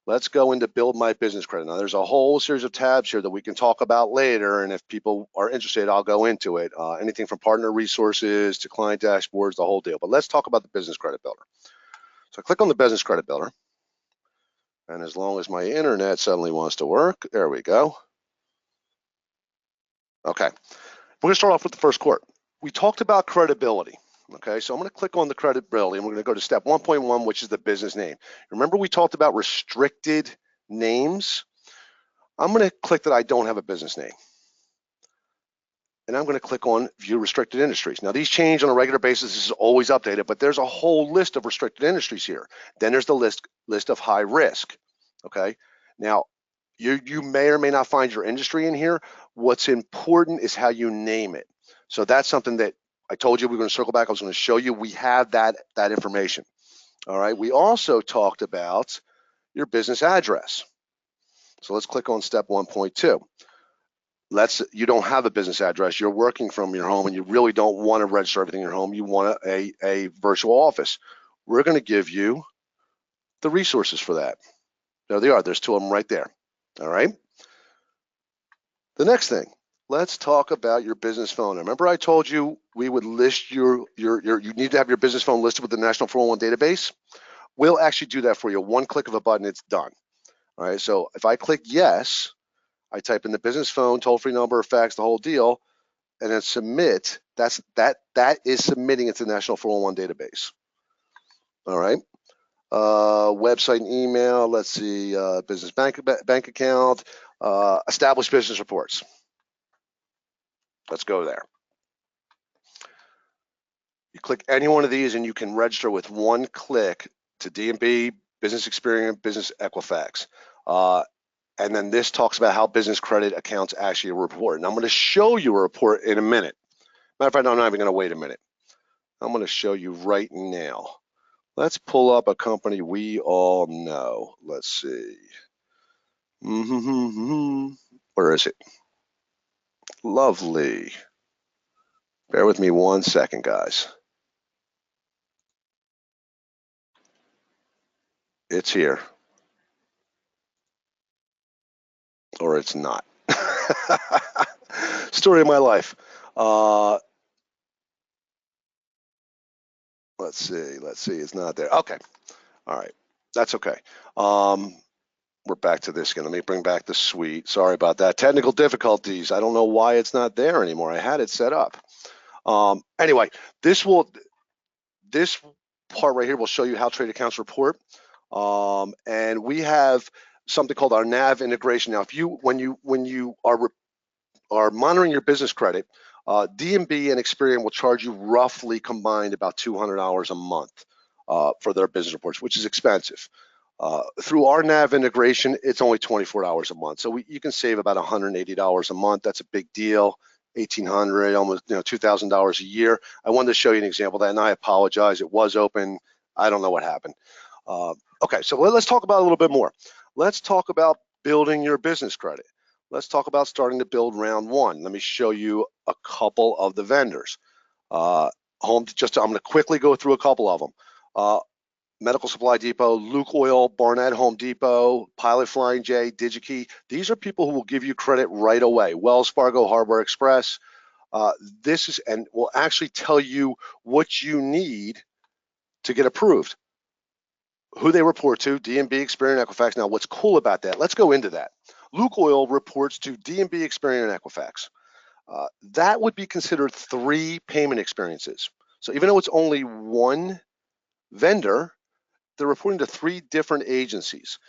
[SPEAKER 1] Let's go into build my business credit. Now there's a whole series of tabs here that we can talk about later, and if people are interested, I'll go into it. Anything from partner resources to client dashboards, the whole deal. But let's talk about the business credit builder. So I click on the business credit builder, and as long as my internet suddenly wants to work, there we go. Okay, we're gonna start off with the first quote. We talked about credibility. Okay, so I'm going to click on the credibility and we're going to go to step 1.1, which is the business name. Remember we talked about restricted names? I'm going to click that I don't have a business name. And I'm going to click on view restricted industries. Now these change on a regular basis. This is always updated, but there's a whole list of restricted industries here. Then there's the list of high risk. Okay, now you may or may not find your industry in here. What's important is how you name it. So that's something that I told you we were going to circle back. I was going to show you we have that information. All right. We also talked about your business address. So let's click on step 1.2. You don't have a business address. You're working from your home and you really don't want to register everything in your home. You want a virtual office. We're going to give you the resources for that. There they are. There's 2 of them right there. All right. The next thing. Let's talk about your business phone. Remember I told you we would list you need to have your business phone listed with the National 401 database? We'll actually do that for you. 1 click of a button, it's done. All right, so if I click yes, I type in the business phone, toll-free number, fax, the whole deal, and then submit. That is submitting it to the National 401 database. All right. Website and email, let's see, business bank account, established business reports. Let's go there. You click any one of these and you can register with 1 click to D&B, Business Experience, Business Equifax. And then this talks about how business credit accounts actually report. And I'm going to show you a report in a minute. Matter of fact, I'm not even going to wait a minute. I'm going to show you right now. Let's pull up a company we all know. Let's see. Where is it? Lovely. Bear with me 1 second, guys. It's here. Or it's not. Story of my life. Let's see, it's not there. Okay, all right, that's okay. We're back to this again. Let me bring back the suite. Sorry about that. Technical difficulties. I don't know why it's not there anymore. I had it set up. Anyway, this part right here will show you how trade accounts report. And we have something called our NAV integration. Now, when you are monitoring your business credit, D&B and Experian will charge you roughly combined about $200 a month for their business reports, which is expensive. Through our NAV integration, it's only $24 a month. So you can save about $180 a month. That's a big deal. $1,800, almost $2,000 a year. I wanted to show you an example of that, and I apologize. It was open. I don't know what happened. Okay, so let's talk about it a little bit more. Let's talk about building your business credit. Let's talk about starting to build round 1. Let me show you a couple of the vendors. I'm going to quickly go through a couple of them. Medical Supply Depot, Luke Oil, Barnett Home Depot, Pilot Flying J, DigiKey. These are people who will give you credit right away. Wells Fargo, Harbor Express. And will actually tell you what you need to get approved. Who they report to, DNB, Experian, Equifax. Now, what's cool about that? Let's go into that. Luke Oil reports to DNB, Experian, and Equifax. That would be considered 3 payment experiences. So even though it's only one vendor, they're reporting to 3 different agencies.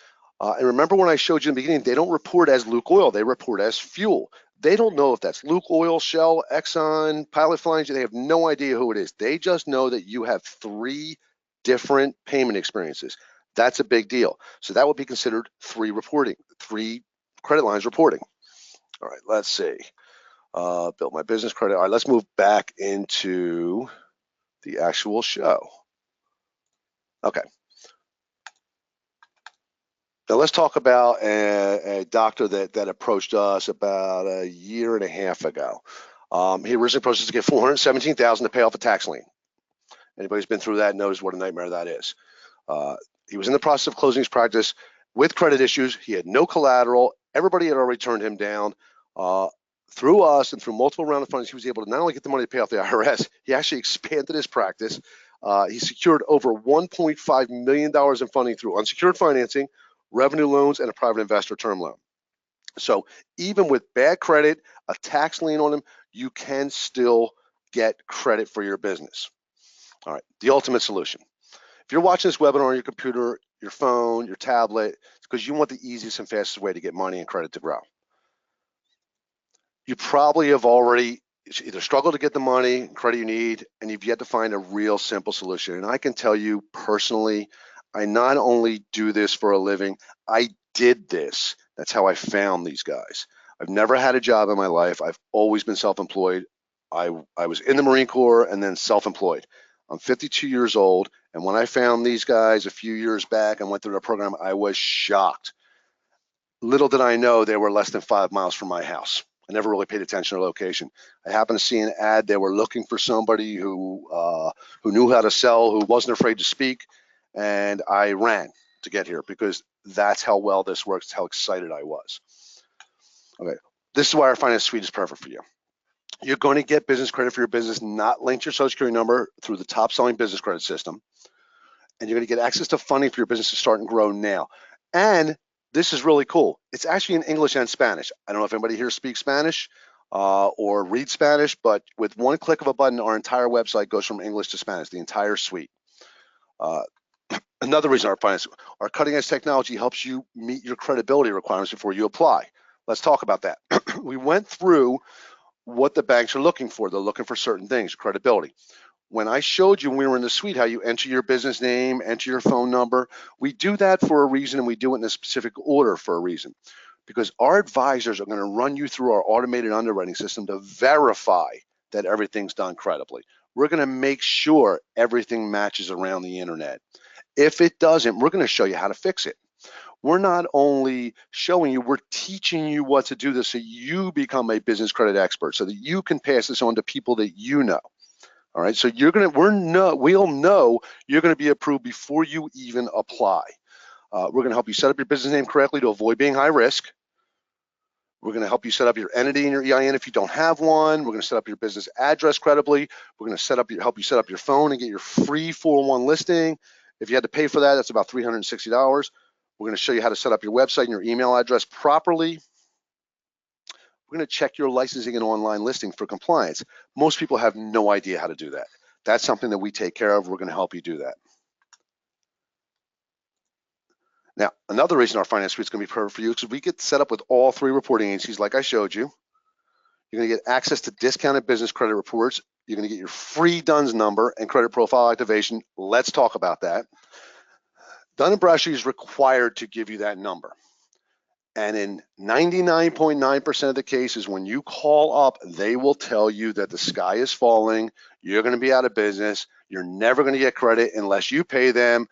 [SPEAKER 1] And remember when I showed you in the beginning, they don't report as Luke Oil, they report as fuel. They don't know if that's Luke Oil, Shell, Exxon, Pilot Flying. They have no idea who it is. They just know that you have 3 different payment experiences. That's a big deal. So that would be considered 3 credit lines reporting. All right, let's see. Built my business credit. All right, let's move back into the actual show. Okay. Now let's talk about a doctor that approached us about a year and a half ago. He originally approached us to get $417,000 to pay off a tax lien. Anybody who's been through that knows what a nightmare that is. He was in the process of closing his practice with credit issues. He had no collateral. Everybody had already turned him down. Through us and through multiple rounds of funding, he was able to not only get the money to pay off the IRS, he actually expanded his practice. He secured over $1.5 million in funding through unsecured financing, revenue loans, and a private investor term loan. So even with bad credit, a tax lien on him, you can still get credit for your business. All right, the ultimate solution. If you're watching this webinar on your computer, your phone, your tablet, it's because you want the easiest and fastest way to get money and credit to grow. You probably have already either struggled to get the money and credit you need, and you've yet to find a real simple solution. And I can tell you personally, I not only do this for a living, I did this. That's how I found these guys. I've never had a job in my life. I've always been self-employed. I was in the Marine Corps and then self-employed. I'm 52 years old, and when I found these guys a few years back and went through the program, I was shocked. Little did I know they were less than 5 miles from my house. I never really paid attention to location. I happened to see an ad. They were looking for somebody who knew how to sell, who wasn't afraid to speak, and I ran to get here because that's how well this works, how excited I was. Okay, this is why our finance suite is perfect for you. You're going to get business credit for your business not linked to your social security number through the top selling business credit system. And you're going to get access to funding for your business to start and grow now. And this is really cool. It's actually in English and Spanish. I don't know if anybody here speaks Spanish or reads Spanish, but with one click of a button, our entire website goes from English to Spanish, the entire suite. Another reason our cutting edge technology helps you meet your credibility requirements before you apply. Let's talk about that. We went through what the banks are looking for. They're looking for certain things, credibility. When I showed you when we were in the suite how you enter your business name, enter your phone number, we do that for a reason, and we do it in a specific order for a reason. Because our advisors are going to run you through our automated underwriting system to verify that everything's done credibly. We're going to make sure everything matches around the internet. If it doesn't, we're going to show you how to fix it. We're not only showing you, we're teaching you what to do this so you become a business credit expert so that you can pass this on to people that you know. All right, so we'll know you're going to be approved before you even apply. We're going to help you set up your business name correctly to avoid being high risk. We're going to help you set up your entity and your EIN if you don't have one. We're going to set up your business address credibly. We're going to help you set up your phone and get your free 401 listing. If you had to pay for that, that's about $360. We're going to show you how to set up your website and your email address properly. We're going to check your licensing and online listing for compliance. Most people have no idea how to do that. That's something that we take care of. We're going to help you do that. Now, another reason our finance suite is going to be perfect for you is we get set up with all 3 reporting agencies like I showed you. You're going to get access to discounted business credit reports. You're going to get your free DUNS number and credit profile activation. Let's talk about that. Dun & Bradstreet is required to give you that number. And in 99.9% of the cases, when you call up, they will tell you that the sky is falling, you're going to be out of business, you're never going to get credit unless you pay them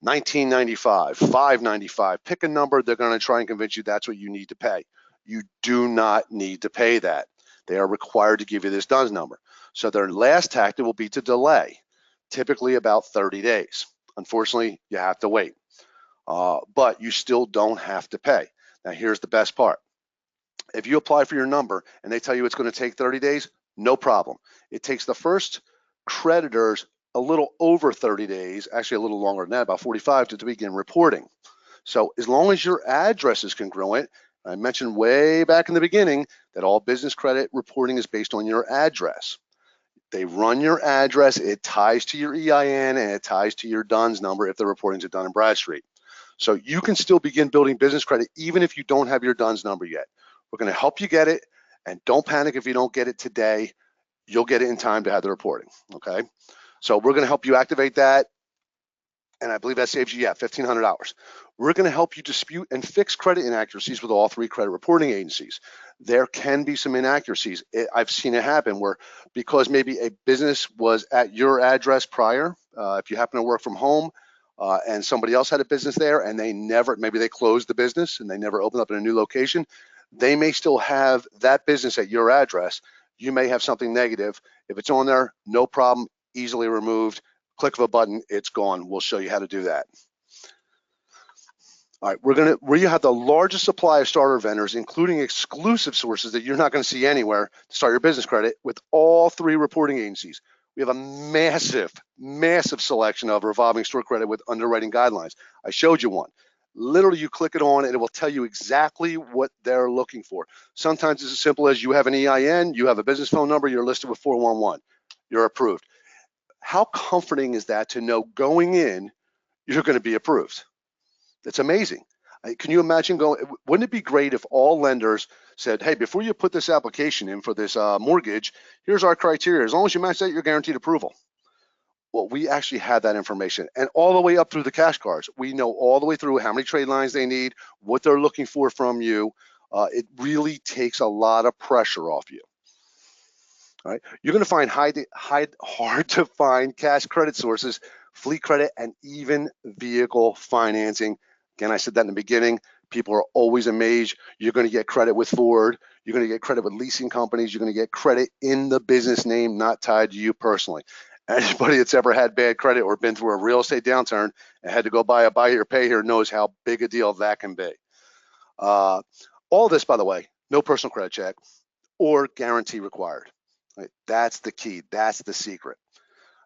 [SPEAKER 1] $19.95, $5.95. Pick a number, they're going to try and convince you that's what you need to pay. You do not need to pay that. They are required to give you this DUNS number. So their last tactic will be to delay, typically about 30 days. Unfortunately, you have to wait, but you still don't have to pay. Now, here's the best part. If you apply for your number and they tell you it's going to take 30 days, no problem. It takes the first creditors a little over 30 days, actually a little longer than that, about 45 to begin reporting. So as long as your address is congruent, I mentioned way back in the beginning that all business credit reporting is based on your address. They run your address, it ties to your EIN, and it ties to your DUNS number if the reporting's at Dun & Bradstreet. So you can still begin building business credit even if you don't have your DUNS number yet. We're going to help you get it, and don't panic if you don't get it today. You'll get it in time to have the reporting, okay? So we're going to help you activate that, and I believe that saves you, $1,500. We're going to help you dispute and fix credit inaccuracies with all 3 credit reporting agencies. There can be some inaccuracies. I've seen it happen where because maybe a business was at your address prior, if you happen to work from home, and somebody else had a business there and maybe they closed the business and they never opened up in a new location, they may still have that business at your address. You may have something negative. If it's on there, no problem, easily removed. Click of a button, it's gone. We'll show you how to do that. All right, where you have the largest supply of starter vendors, including exclusive sources that you're not going to see anywhere to start your business credit with all 3 reporting agencies. We have a massive, massive selection of revolving store credit with underwriting guidelines. I showed you one. Literally, you click it on and it will tell you exactly what they're looking for. Sometimes it's as simple as you have an EIN, you have a business phone number, you're listed with 411, you're approved. How comforting is that to know going in, you're going to be approved? It's amazing. Can you imagine wouldn't it be great if all lenders said, hey, before you put this application in for this mortgage, here's our criteria. As long as you match that, you're guaranteed approval. Well, we actually have that information, and all the way up through the cash cards. We know all the way through how many trade lines they need, what they're looking for from you. It really takes a lot of pressure off you. All right, you're going to find hard to find cash credit sources, fleet credit, and even vehicle financing. Again, I said that in the beginning. People are always amazed. You're going to get credit with Ford. You're going to get credit with leasing companies. You're going to get credit in the business name, not tied to you personally. Anybody that's ever had bad credit or been through a real estate downturn and had to go buy a buy here, pay here knows how big a deal that can be. All this, by the way, no personal credit check or guarantee required. Right? That's the key. That's the secret.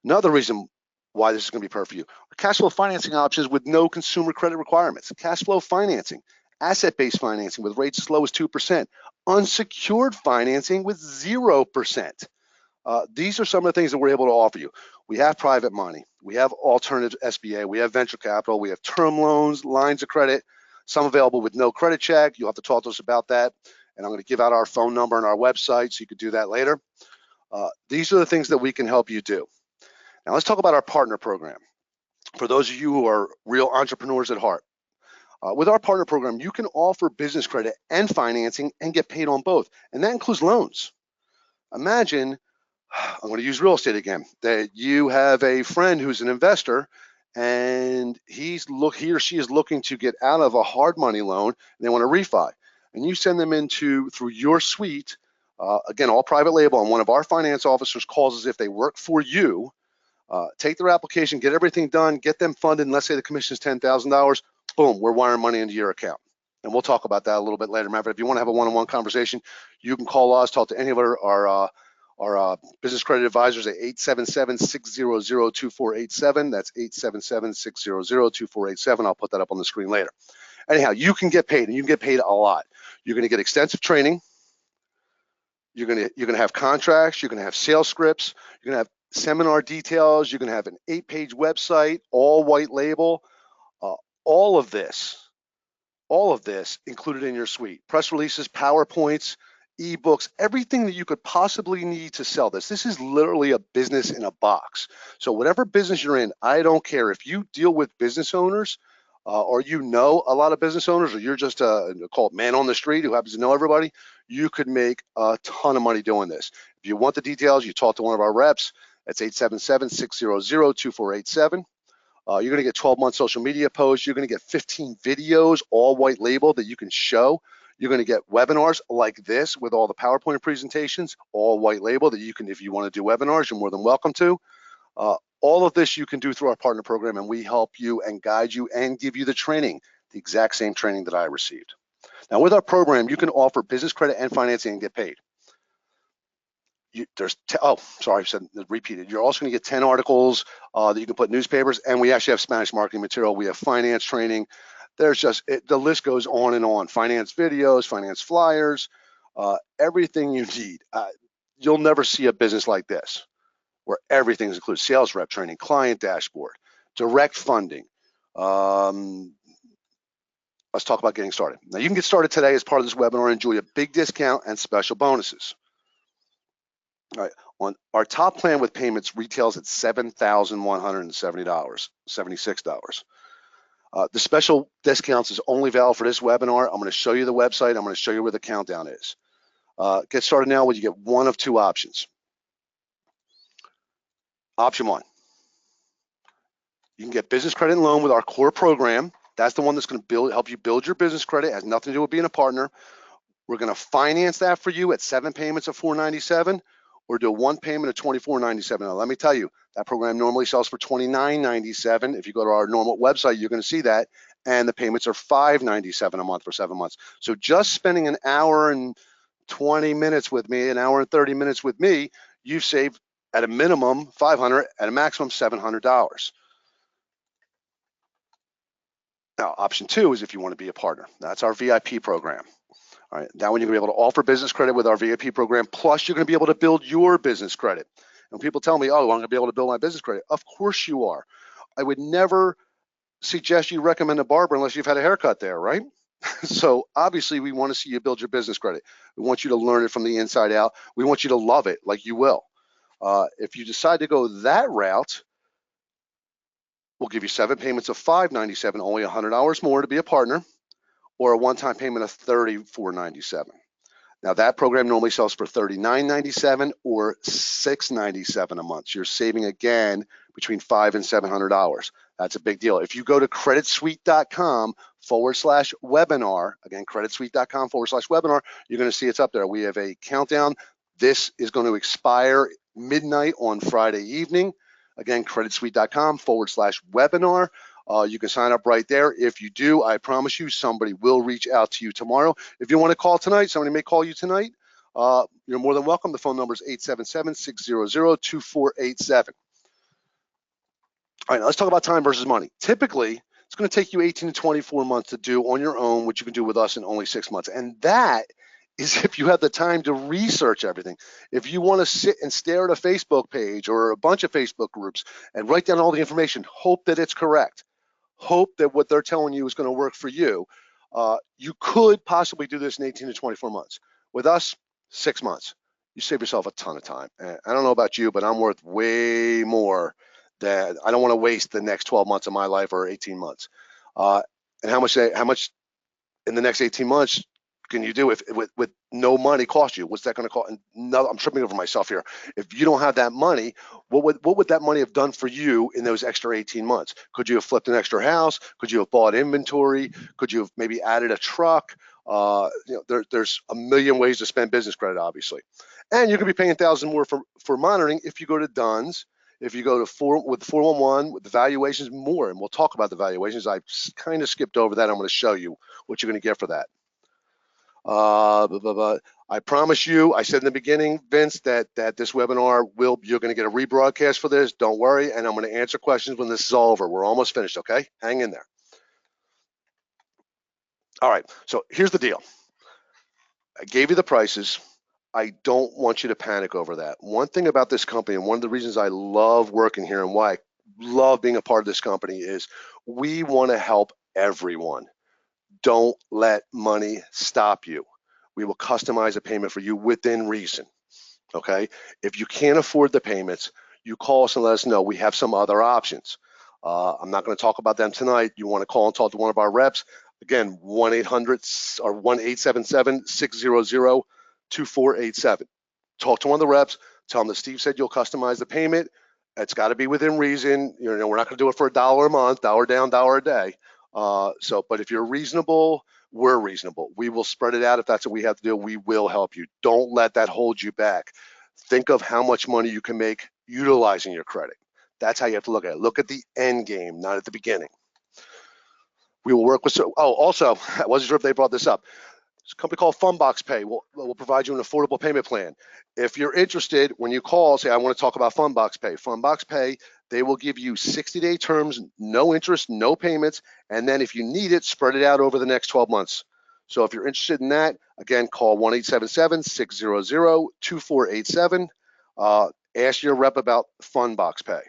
[SPEAKER 1] Another reason why this is going to be perfect for you are cash flow financing options with no consumer credit requirements. Cash flow financing, asset-based financing with rates as low as 2%, unsecured financing with 0%. These are some of the things that we're able to offer you. We have private money. We have alternative SBA. We have venture capital. We have term loans, lines of credit, some available with no credit check. You'll have to talk to us about that. And I'm going to give out our phone number and our website so you could do that later. These are the things that we can help you do. Now let's talk about our partner program. For those of you who are real entrepreneurs at heart, with our partner program, you can offer business credit and financing and get paid on both. And that includes loans. Imagine, I'm going to use real estate again, that you have a friend who's an investor and he or she is looking to get out of a hard money loan and they want to refi. And you send them through your suite, again, all private label, and one of our finance officers calls as if they work for you, take their application, get everything done, get them funded, and let's say the commission is $10,000, boom, we're wiring money into your account. And we'll talk about that a little bit later. Matter of fact, if you want to have a one-on-one conversation, you can call us, talk to any of our business credit advisors at 877-600-2487. That's 877-600-2487. I'll put that up on the screen later. Anyhow, you can get paid, and you can get paid a lot. You're going to get extensive training. You're going to have contracts. You're going to have sales scripts. You're going to have seminar details. You're going to have an 8-page website, all white label. All of this included in your suite. Press releases, PowerPoints, ebooks, everything that you could possibly need to sell this. This is literally a business in a box. So whatever business you're in, I don't care if you deal with business owners or you know a lot of business owners, or you're just called man on the street who happens to know everybody, you could make a ton of money doing this. If you want the details, you talk to one of our reps. That's 877-600-2487. You're going to get 12-month social media posts. You're going to get 15 videos, all white label, that you can show. You're going to get webinars like this with all the PowerPoint presentations, all white label that you can, if you want to do webinars, you're more than welcome to. All of this you can do through our partner program, and we help you and guide you and give you the training, the exact same training that I received. Now, with our program, you can offer business credit and financing and get paid. Repeated. You're also going to get 10 articles that you can put in newspapers, and we actually have Spanish marketing material. We have finance training. There's just, the list goes on and on. Finance videos, finance flyers, everything you need. You'll never see a business like this, where everything is included: sales rep training, client dashboard, direct funding. Let's talk about getting started. Now, you can get started today as part of this webinar and enjoy a big discount and special bonuses. All right, on our top plan with payments retails at $7,170, $76. The special discounts is only valid for this webinar. I'm going to show you the website. I'm going to show you where the countdown is. Get started now when you get one of two options. Option one, you can get business credit and loan with our core program. That's the one that's going to help you build your business credit. It has nothing to do with being a partner. We're going to finance that for you at 7 payments of $497, or do one payment of $24.97. Now, let me tell you, that program normally sells for $29.97. If you go to our normal website, you're going to see that, and the payments are $5.97 a month for 7 months. So just spending an hour and 20 minutes with me, an hour and 30 minutes with me, you've saved at a minimum $500, at a maximum $700. Now, option two is if you want to be a partner. That's our VIP program. All right, now when you're going to be able to offer business credit with our VIP program, plus you're going to be able to build your business credit. And people tell me, oh, I'm going to be able to build my business credit. Of course you are. I would never suggest you recommend a barber unless you've had a haircut there, right? So obviously we want to see you build your business credit. We want you to learn it from the inside out. We want you to love it like you will. If you decide to go that route, we'll give you 7 payments of $597, only $100 more to be a partner, or a one-time payment of $34.97. Now that program normally sells for $39.97 or $697 a month. So you're saving again between $500 and $700. That's a big deal. If you go to creditsuite.com/webinar, again, creditsuite.com/webinar, you're going to see it's up there. We have a countdown. This is going to expire midnight on Friday evening. Again, creditsuite.com/webinar. You can sign up right there. If you do, I promise you somebody will reach out to you tomorrow. If you want to call tonight, somebody may call you tonight. You're more than welcome. The phone number is 877-600-2487. All right, now let's talk about time versus money. Typically, it's going to take you 18 to 24 months to do on your own, which you can do with us in only 6 months. And that is if you have the time to research everything. If you want to sit and stare at a Facebook page or a bunch of Facebook groups and write down all the information, hope that it's correct, hope that what they're telling you is going to work for you, you could possibly do this in 18 to 24 months. With us, 6 months. You save yourself a ton of time. And I don't know about you, but I'm worth way more than, I don't want to waste the next 12 months of my life or 18 months. And how much in the next 18 months can you do with no money cost you? What's that going to cost? And no, I'm tripping over myself here. If you don't have that money, what would that money have done for you in those extra 18 months? Could you have flipped an extra house? Could you have bought inventory? Could you have maybe added a truck? There's a million ways to spend business credit, obviously. And you're going to be paying $1,000 more for monitoring if you go to doesnt. If you go to 411 with the valuations more, and we'll talk about the valuations. I kind of skipped over that. I'm going to show you what you're going to get for that. I promise you, I said in the beginning, Vince, that this webinar you're going to get a rebroadcast for this. Don't worry, and I'm going to answer questions when this is all over. We're almost finished, okay? Hang in there. All right, so here's the deal. I gave you the prices. I don't want you to panic over that. One thing about this company, and one of the reasons I love working here and why I love being a part of this company, is we want to help everyone. Don't let money stop you. We will customize a payment for you within reason, okay? If you can't afford the payments, you call us and let us know. We have some other options. I'm not going to talk about them tonight. You want to call and talk to one of our reps. Again, 1-800 or 1-877-600-2487. Talk to one of the reps. Tell them that Steve said you'll customize the payment. It's got to be within reason. We're not going to do it for $1 a month, $1 down, $1 a day. But if you're reasonable, we're reasonable. We will spread it out if that's what we have to do. We will help you. Don't let that hold you back. Think of how much money you can make utilizing your credit. That's how you have to look at it. Look at the end game, not at the beginning. We will work with, also, I wasn't sure if they brought this up. It's a company called Funbox Pay. We'll provide you an affordable payment plan. If you're interested, when you call, say, I want to talk about Funbox Pay. Funbox Pay, they will give you 60-day terms, no interest, no payments, and then if you need it, spread it out over the next 12 months. So if you're interested in that, again, call 1-877-600-2487. Ask your rep about Funbox Pay.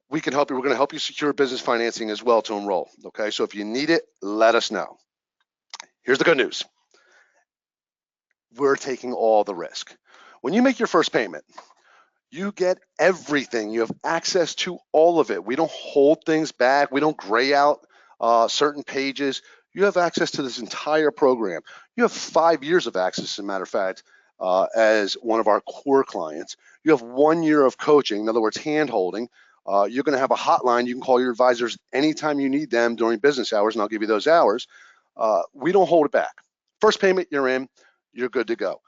[SPEAKER 1] We can help you. We're going to help you secure business financing as well to enroll. Okay, so if you need it, let us know. Here's the good news. We're taking all the risk. When you make your first payment, you get everything. You have access to all of it. We don't hold things back. We don't gray out certain pages. You have access to this entire program. You have 5 years of access, as a matter of fact, as one of our core clients. You have 1 year of coaching, in other words, hand-holding. You're going to have a hotline. You can call your advisors anytime you need them during business hours, and I'll give you those hours. We don't hold it back. First payment you're in, you're good to go.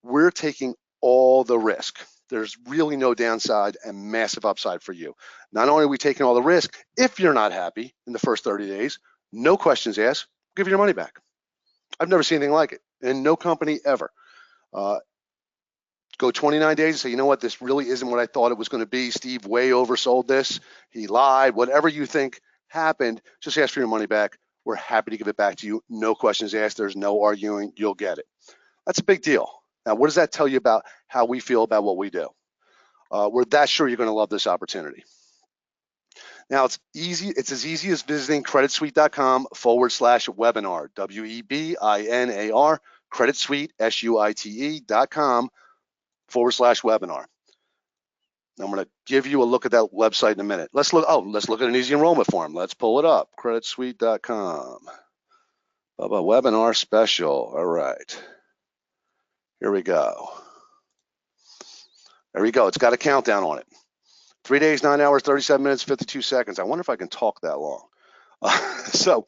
[SPEAKER 1] We're taking all the risk. There's really no downside and massive upside for you. Not only are we taking all the risk, if you're not happy in the first 30 days, no questions asked, give you your money back. I've never seen anything like it, and no company ever. Go 29 days and say, you know what, this really isn't what I thought it was going to be. Steve way oversold this. He lied. Whatever you think happened, just ask for your money back. We're happy to give it back to you. No questions asked. There's no arguing. You'll get it. That's a big deal. Now, what does that tell you about how we feel about what we do? We're that sure you're going to love this opportunity. Now, it's easy. It's as easy as visiting creditsuite.com/webinar, WEBINAR, creditsuite, SUITE.com/webinar. I'm going to give you a look at that website in a minute. Let's look at an easy enrollment form. Let's pull it up. Creditsuite.com. Webinar special. All right. Here we go. There we go. It's got a countdown on it. 3 days, 9 hours, 37 minutes, 52 seconds. I wonder if I can talk that long. So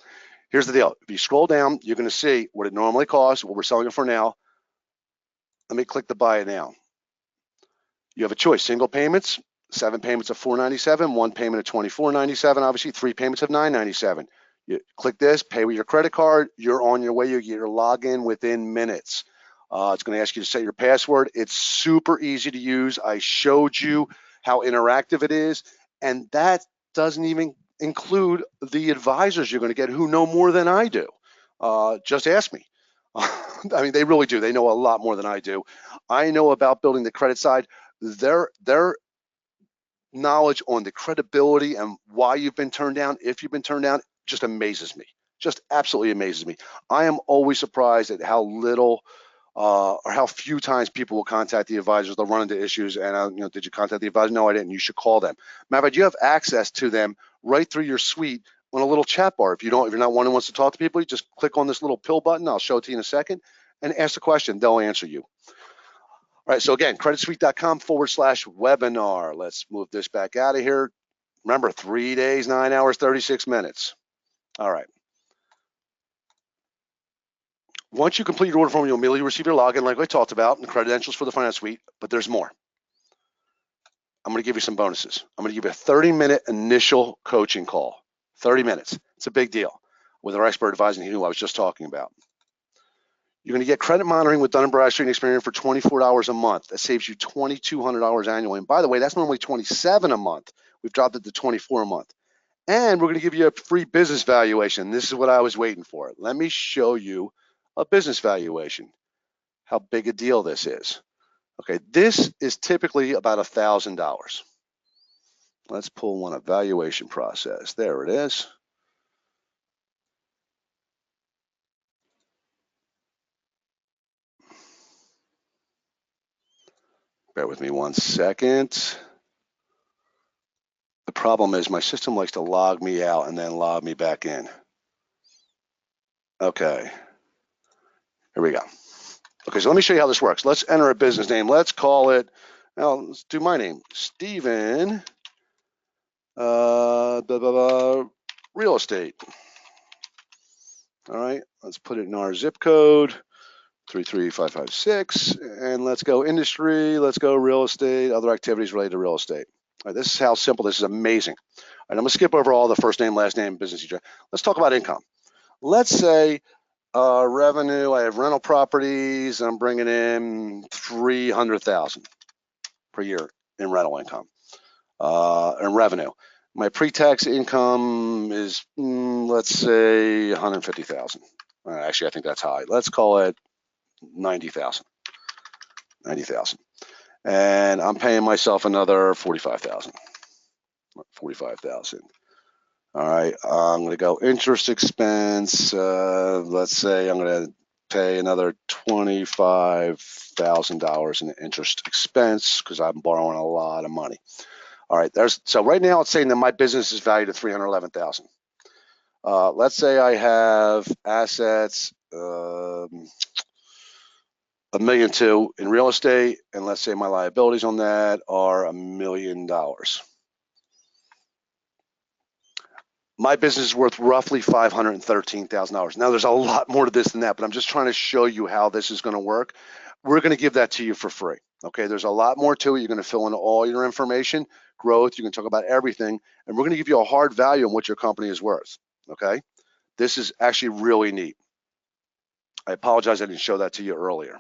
[SPEAKER 1] here's the deal. If you scroll down, you're going to see what it normally costs, what we're selling it for now. Let me click the buy it now. You have a choice. Single payments, 7 payments of $497, 1 payment of $24.97, obviously 3 payments of $997. You click this, pay with your credit card, you're on your way. You get your login within minutes. It's going to ask you to set your password. It's super easy to use. I showed you how interactive it is, and that doesn't even include the advisors you're going to get who know more than I do. Just ask me. I mean, they really do. They know a lot more than I do. I know about building the credit side. Their knowledge on the credibility and why you've been turned down, if you've been turned down, just amazes me. Just absolutely amazes me. I am always surprised at how little or how few times people will contact the advisors. They'll run into issues and, did you contact the advisor? No, I didn't. You should call them. Matter of fact, you have access to them right through your suite on a little chat bar. If you're not one who wants to talk to people, you just click on this little pill button. I'll show it to you in a second and ask a question. They'll answer you. All right, so again, creditsuite.com/webinar. Let's move this back out of here. Remember, 3 days, 9 hours, 36 minutes. All right. Once you complete your order form, you'll immediately receive your login like I talked about and credentials for the finance suite, but there's more. I'm going to give you some bonuses. I'm going to give you a 30-minute initial coaching call. 30 minutes. It's a big deal with our expert advising who I was just talking about. You're going to get credit monitoring with Dun & Bradstreet and Experian for $24 a month. That saves you $2,200 annually. And by the way, that's normally $27 a month. We've dropped it to $24 a month. And we're going to give you a free business valuation. This is what I was waiting for. Let me show you a business valuation, how big a deal this is. Okay, this is typically about $1,000. Let's pull one evaluation process. There it is. Bear with me 1 second. The problem is my system likes to log me out and then log me back in. Okay, here we go. Okay, so let me show you how this works. Let's enter a business name. Let's call it, now let's do my name, Steven, real estate. All right, let's put it in our zip code, 33556, and let's go industry, let's go real estate, other activities related to real estate. All right, this is how simple, this is amazing. All right, I'm gonna skip over all the first name, last name, business you. Let's talk about income. Let's say revenue, I have rental properties, I'm bringing in $300,000 per year in rental income, and revenue. My pre-tax income is, let's say, 150,000. Actually, I think that's high. Let's call it 90,000. 90,000. And I'm paying myself another 45,000. 45,000. All right, I'm going to go interest expense. Let's say I'm going to pay another $25,000 in interest expense because I'm borrowing a lot of money. All right, so right now it's saying that my business is valued at $311,000. Let's say I have assets, $1.2 million in real estate, and let's say my liabilities on that are $1 million. My business is worth roughly $513,000. Now, there's a lot more to this than that, but I'm just trying to show you how this is going to work. We're going to give that to you for free. Okay, there's a lot more to it. You're going to fill in all your information, growth. You can talk about everything, and we're going to give you a hard value on what your company is worth. Okay, this is actually really neat. I apologize I didn't show that to you earlier.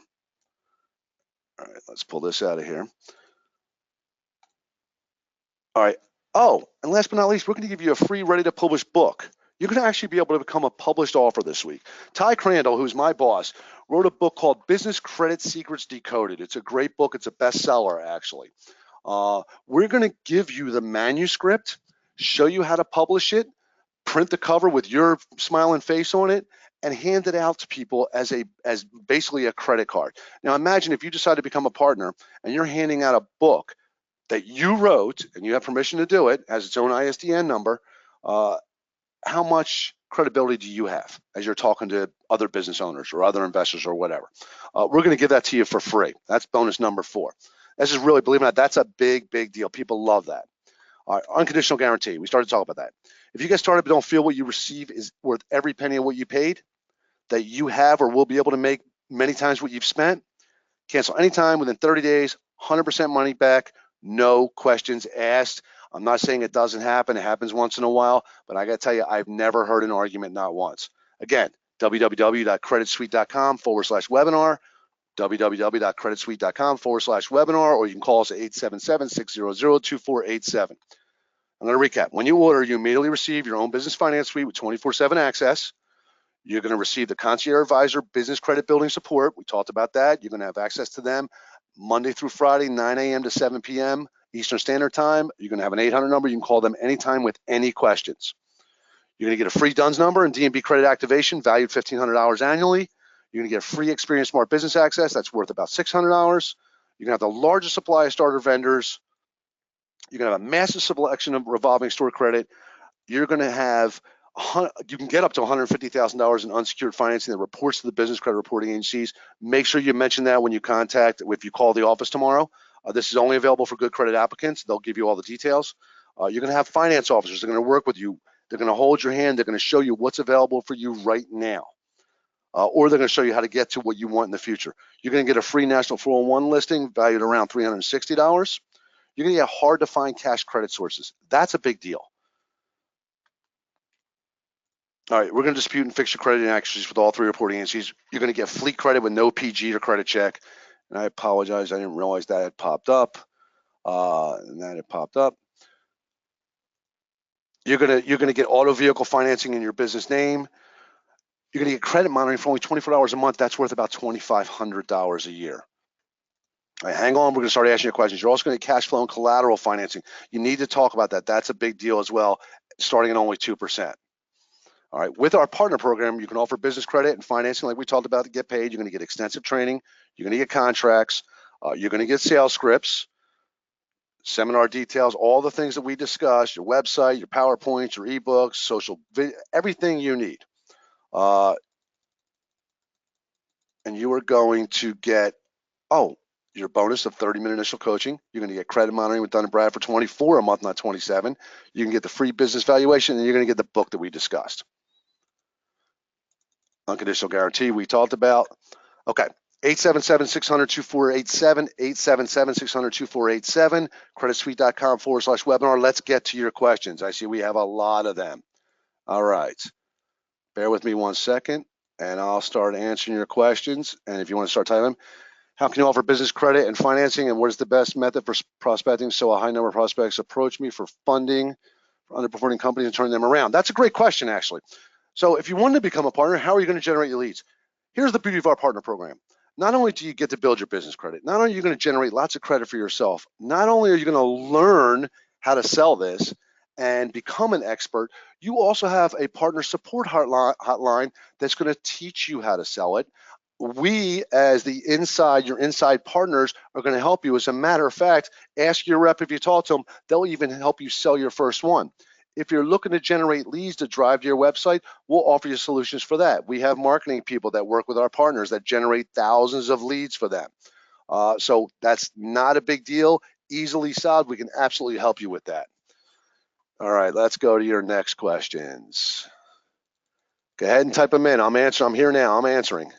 [SPEAKER 1] All right, let's pull this out of here. All right. Oh, and last but not least, we're going to give you a free ready to publish book. You're going to actually be able to become a published author this week. Ty Crandall, who's my boss, wrote a book called Business Credit Secrets Decoded. It's a great book. It's a bestseller, actually. We're going to give you the manuscript, show you how to publish it, print the cover with your smiling face on it, and hand it out to people as basically a credit card. Now, imagine if you decide to become a partner and you're handing out a book that you wrote, and you have permission to do it, has its own ISDN number, how much credibility do you have as you're talking to other business owners or other investors or whatever? We're going to give that to you for free. That's bonus number 4. This is really, believe it or not, that's a big, big deal. People love that. All right, unconditional guarantee. We started to talk about that. If you get started but don't feel what you receive is worth every penny of what you paid, that you have or will be able to make many times what you've spent, cancel anytime within 30 days, 100% money back, no questions asked. I'm not saying it doesn't happen. It happens once in a while, but I got to tell you, I've never heard an argument, not once. Again, www.creditsuite.com/webinar, www.creditsuite.com/webinar, or you can call us at 877-600-2487. I'm going to recap. When you order, you immediately receive your own business finance suite with 24/7 access. You're going to receive the concierge advisor business credit building support. We talked about that. You're going to have access to them Monday through Friday, 9 a.m. to 7 p.m. Eastern Standard Time. You're going to have an 800 number. You can call them anytime with any questions. You're going to get a free DUNS number and D&B credit activation valued $1,500 annually. You're going to get free Experience Smart Business Access. That's worth about $600. You're going to have the largest supply of starter vendors. You're going to have a massive selection of revolving store credit. You're going to have you can get up to $150,000 in unsecured financing that reports to the business credit reporting agencies. Make sure you mention that when you if you call the office tomorrow. This is only available for good credit applicants. They'll give you all the details. You're going to have finance officers. They're going to work with you. They're going to hold your hand. They're going to show you what's available for you right now. Or they're going to show you how to get to what you want in the future. You're going to get a free national 401 listing valued around $360. You're going to get hard to find cash credit sources. That's a big deal. All right, we're going to dispute and fix your credit inaccuracies with all 3 reporting agencies. You're going to get fleet credit with no PG or credit check. And I apologize, I didn't realize that had popped up. You're going to get auto vehicle financing in your business name. You're going to get credit monitoring for only $24 a month. That's worth about $2,500 a year. All right, hang on, we're going to start asking you questions. You're also going to get cash flow and collateral financing. You need to talk about that. That's a big deal as well, starting at only 2%. All right, with our partner program, you can offer business credit and financing like we talked about to get paid. You're going to get extensive training. You're going to get contracts. You're going to get sales scripts, seminar details, all the things that we discussed, your website, your PowerPoints, your ebooks, social video, everything you need. And you are going to get, your bonus of 30-minute initial coaching. You're going to get credit monitoring with Dun & Brad for $24 a month, not $27. You can get the free business valuation, and you're going to get the book that we discussed. Unconditional guarantee we talked about. Okay. 877-600-2487, 877-600-2487, creditsuite.com/webinar. Let's get to your questions. I see we have a lot of them. All right. Bear with me 1 second, and I'll start answering your questions. And if you want to start typing them, how can you offer business credit and financing, and what is the best method for prospecting so a high number of prospects approach me for funding for underperforming companies and turning them around? That's a great question, actually. So if you want to become a partner, how are you going to generate your leads? Here's the beauty of our partner program. Not only do you get to build your business credit, not only are you going to generate lots of credit for yourself, not only are you going to learn how to sell this and become an expert, you also have a partner support hotline that's going to teach you how to sell it. We, as your inside partners, are going to help you. As a matter of fact, ask your rep if you talk to them, they'll even help you sell your first one. If you're looking to generate leads to drive to your website, we'll offer you solutions for that. We have marketing people that work with our partners that generate thousands of leads for them. So that's not a big deal. Easily solved. We can absolutely help you with that. All right, let's go to your next questions. Go ahead and type them in. I'm answering. I'm here now. I'm answering.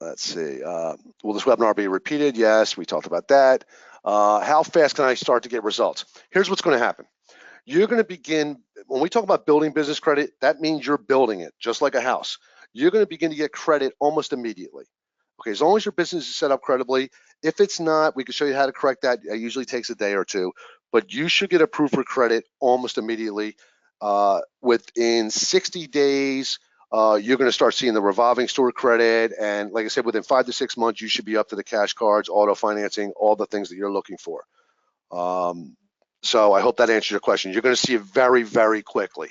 [SPEAKER 1] Let's see. Will this webinar be repeated? Yes, we talked about that. How fast can I start to get results? Here's what's going to happen. You're going to begin, when we talk about building business credit, that means you're building it, just like a house. You're going to begin to get credit almost immediately. Okay, as long as your business is set up credibly. If it's not, we can show you how to correct that. It usually takes a day or two, but you should get approved for credit almost immediately. Within 60 days, you're going to start seeing the revolving store credit. And like I said, within 5 to 6 months, you should be up to the cash cards, auto financing, all the things that you're looking for. So I hope that answers your question. You're going to see it very, very quickly.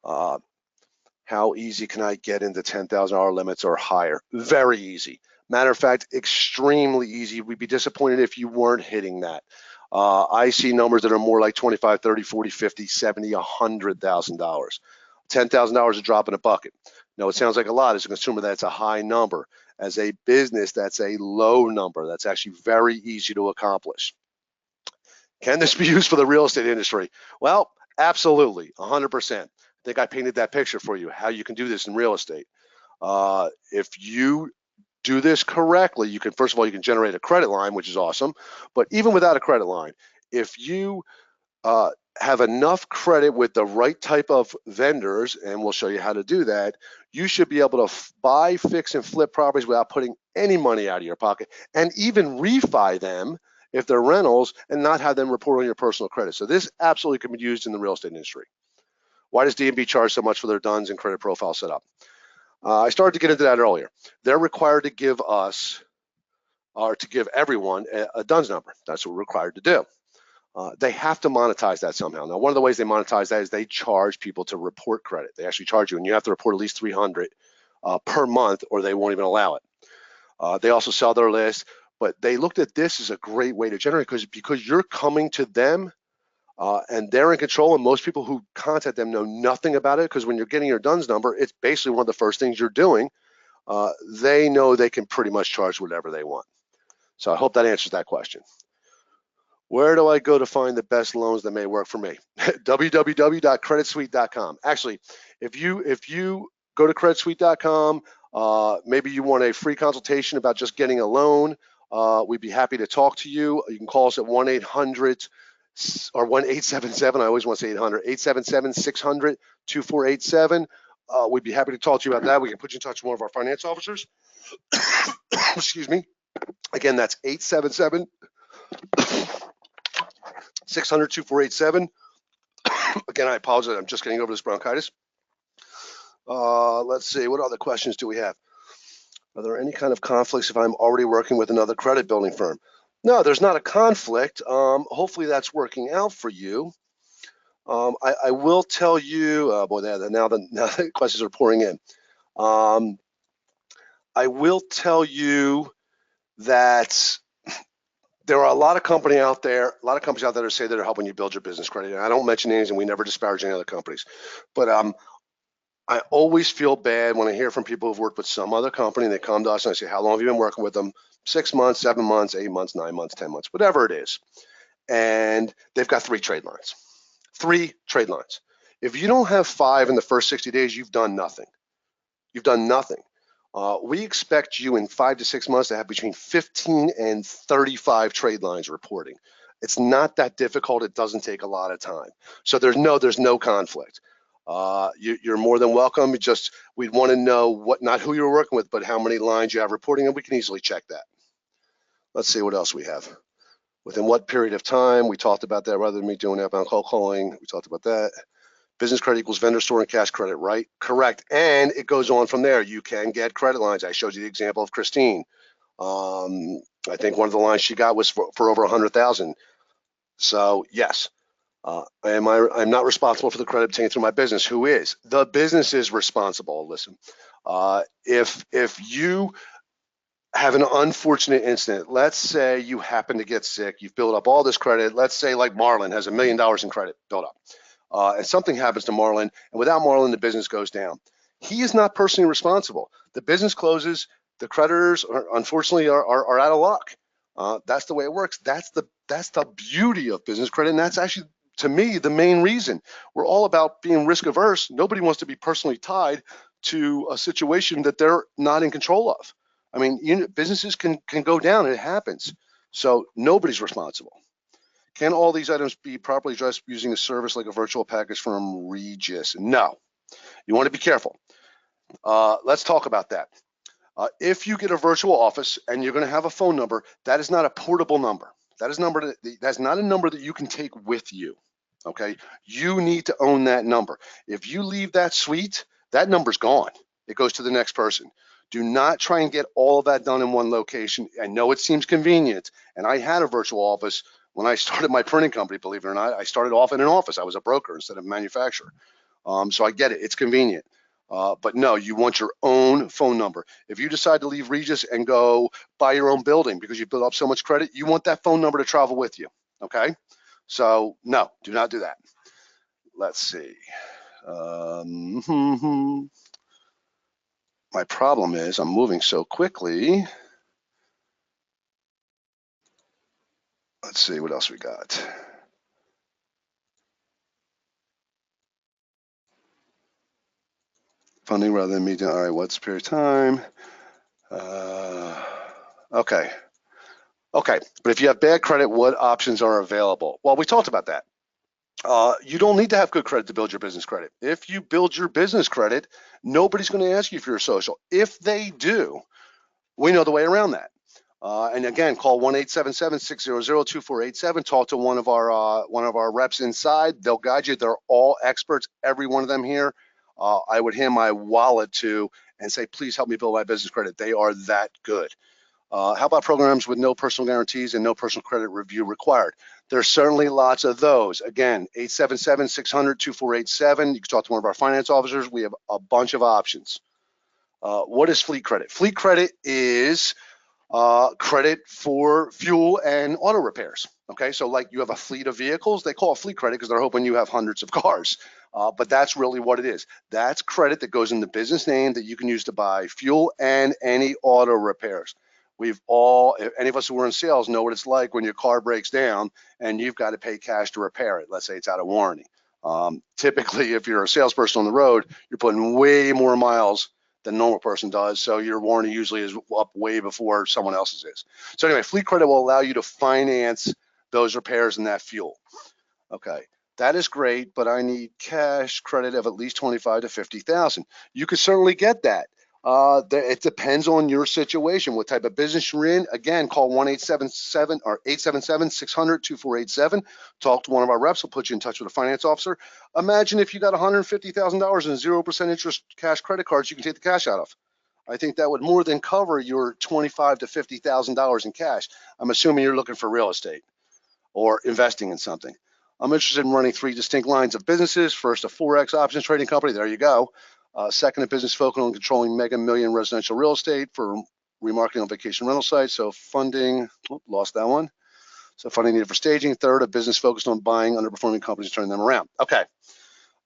[SPEAKER 1] How easy can I get into $10,000 limits or higher? Very easy. Matter of fact, extremely easy. We'd be disappointed if you weren't hitting that. I see numbers that are more like 25, 30, 40, 50, 70, $100,000. $10,000 is a drop in a bucket. No, it sounds like a lot. As a consumer, that's a high number. As a business, that's a low number. That's actually very easy to accomplish. Can this be used for the real estate industry? Well, absolutely, 100%. I think I painted that picture for you, how you can do this in real estate. If you do this correctly, you can, first of all, you can generate a credit line, which is awesome. But even without a credit line, if you have enough credit with the right type of vendors, and we'll show you how to do that, you should be able to buy, fix, and flip properties without putting any money out of your pocket, and even refi them if they're rentals and not have them report on your personal credit. So this absolutely can be used in the real estate industry. Why does D&B charge so much for their DUNS and credit profile setup? I started to get into that earlier. They're required to give us, or to give everyone, a DUNS number. That's what we're required to do. They have to monetize that somehow. Now, one of the ways they monetize that is they charge people to report credit. They actually charge you, and you have to report at least 300 per month, or they won't even allow it. They also sell their list, but they looked at this as a great way to generate, because you're coming to them and they're in control, and most people who contact them know nothing about it, because when you're getting your DUNS number, it's basically one of the first things you're doing. They know they can pretty much charge whatever they want. So I hope that answers that question. Where do I go to find the best loans that may work for me? www.creditsuite.com. Actually, if you go to creditsuite.com, maybe you want a free consultation about just getting a loan, we'd be happy to talk to you. You can call us at 1-800 or 1-877, I always want to say 800, 877-600-2487. We'd be happy to talk to you about that. We can put you in touch with one of our finance officers. Excuse me. Again, that's 877-600-2487. Again, I apologize. I'm just getting over this bronchitis. Let's see. What other questions do we have? Are there any kind of conflicts if I'm already working with another credit building firm? No, there's not a conflict. Hopefully that's working out for you. I will tell you, boy, now the questions are pouring in. I will tell you that there are a lot of companies out there that say they're helping you build your business credit. And I don't mention names, and we never disparage any other companies. But I always feel bad when I hear from people who've worked with some other company, and they come to us and I say, how long have you been working with them? 6 months, 7 months, 8 months, 9 months, 10 months, whatever it is. And they've got 3 trade lines. 3 trade lines. If you don't have 5 in the first 60 days, you've done nothing. you've done nothing. We expect you in 5 to 6 months to have between 15 and 35 trade lines reporting. It's not that difficult. It doesn't take a lot of time. So there's no conflict. You're more than welcome. We'd want to know not who you're working with, but how many lines you have reporting, and we can easily check that. Let's see what else we have. Within what period of time? We talked about that rather than me doing outbound cold calling. We talked about that. Business credit equals vendor store and cash credit, right? Correct. And it goes on from there. You can get credit lines. I showed you the example of Christine. I think one of the lines she got was for over 100,000. So yes, I'm not responsible for the credit obtained through my business. Who is? The business is responsible. Listen, if you have an unfortunate incident, let's say you happen to get sick, you've built up all this credit. Let's say like Marlin has $1 million in credit built up. And something happens to Marlin, and without Marlin, the business goes down. He is not personally responsible. The business closes. The creditors, unfortunately, are out of luck. That's the way it works. That's the beauty of business credit, and that's actually, to me, the main reason. We're all about being risk averse. Nobody wants to be personally tied to a situation that they're not in control of. I mean, businesses can go down. It happens. So nobody's responsible. Can all these items be properly addressed using a service like a virtual package from Regis? No. You want to be careful. Let's talk about that. If you get a virtual office and you're going to have a phone number, that is not a portable number. That's not a number that you can take with you. Okay? You need to own that number. If you leave that suite, that number's gone. It goes to the next person. Do not try and get all of that done in one location. I know it seems convenient, and I had a virtual office when I started my printing company, believe it or not. I started off in an office. I was a broker instead of a manufacturer. So I get it. It's convenient. But no, you want your own phone number. If you decide to leave Regis and go buy your own building because you built up so much credit, you want that phone number to travel with you. Okay? So no, do not do that. Let's see. My problem is I'm moving so quickly. Let's see what else we got. Funding rather than median. All right, what's period of time? Okay. But if you have bad credit, what options are available? Well, we talked about that. You don't need to have good credit to build your business credit. If you build your business credit, nobody's going to ask you if you're social. If they do, we know the way around that. And again, call 1-877-600-2487. Talk to one of our reps inside. They'll guide you. They're all experts, every one of them here. I would hand my wallet to and say, please help me build my business credit. They are that good. How about programs with no personal guarantees and no personal credit review required? There's certainly lots of those. Again, 877-600-2487. You can talk to one of our finance officers. We have a bunch of options. What is fleet credit? Fleet credit is credit for fuel and auto repairs. Okay, so like you have a fleet of vehicles, they call it fleet credit because they're hoping you have hundreds of cars. But that's really what it is. That's credit that goes in the business name that you can use to buy fuel and any auto repairs. Any of us who are in sales know what it's like when your car breaks down and you've got to pay cash to repair it. Let's say it's out of warranty. Typically, if you're a salesperson on the road, you're putting way more miles than a normal person does. So your warranty usually is up way before someone else's is. So anyway, fleet credit will allow you to finance those repairs and that fuel. Okay, that is great, but I need cash credit of at least 25 to 50,000. You could certainly get that. It depends on your situation, what type of business you're in. Again, call 1-877-600-2487. Talk to one of our reps. We'll put you in touch with a finance officer. Imagine if you got $150,000 in 0% interest cash credit cards you can take the cash out of. I think that would more than cover your $25,000 to $50,000 in cash. I'm assuming you're looking for real estate or investing in something. I'm interested in running 3 distinct lines of businesses. First, a Forex options trading company. There you go. Second, a business focused on controlling mega million residential real estate for remarketing on vacation rental sites. So funding, lost that one. So funding needed for staging. Third, a business focused on buying underperforming companies and turning them around. Okay,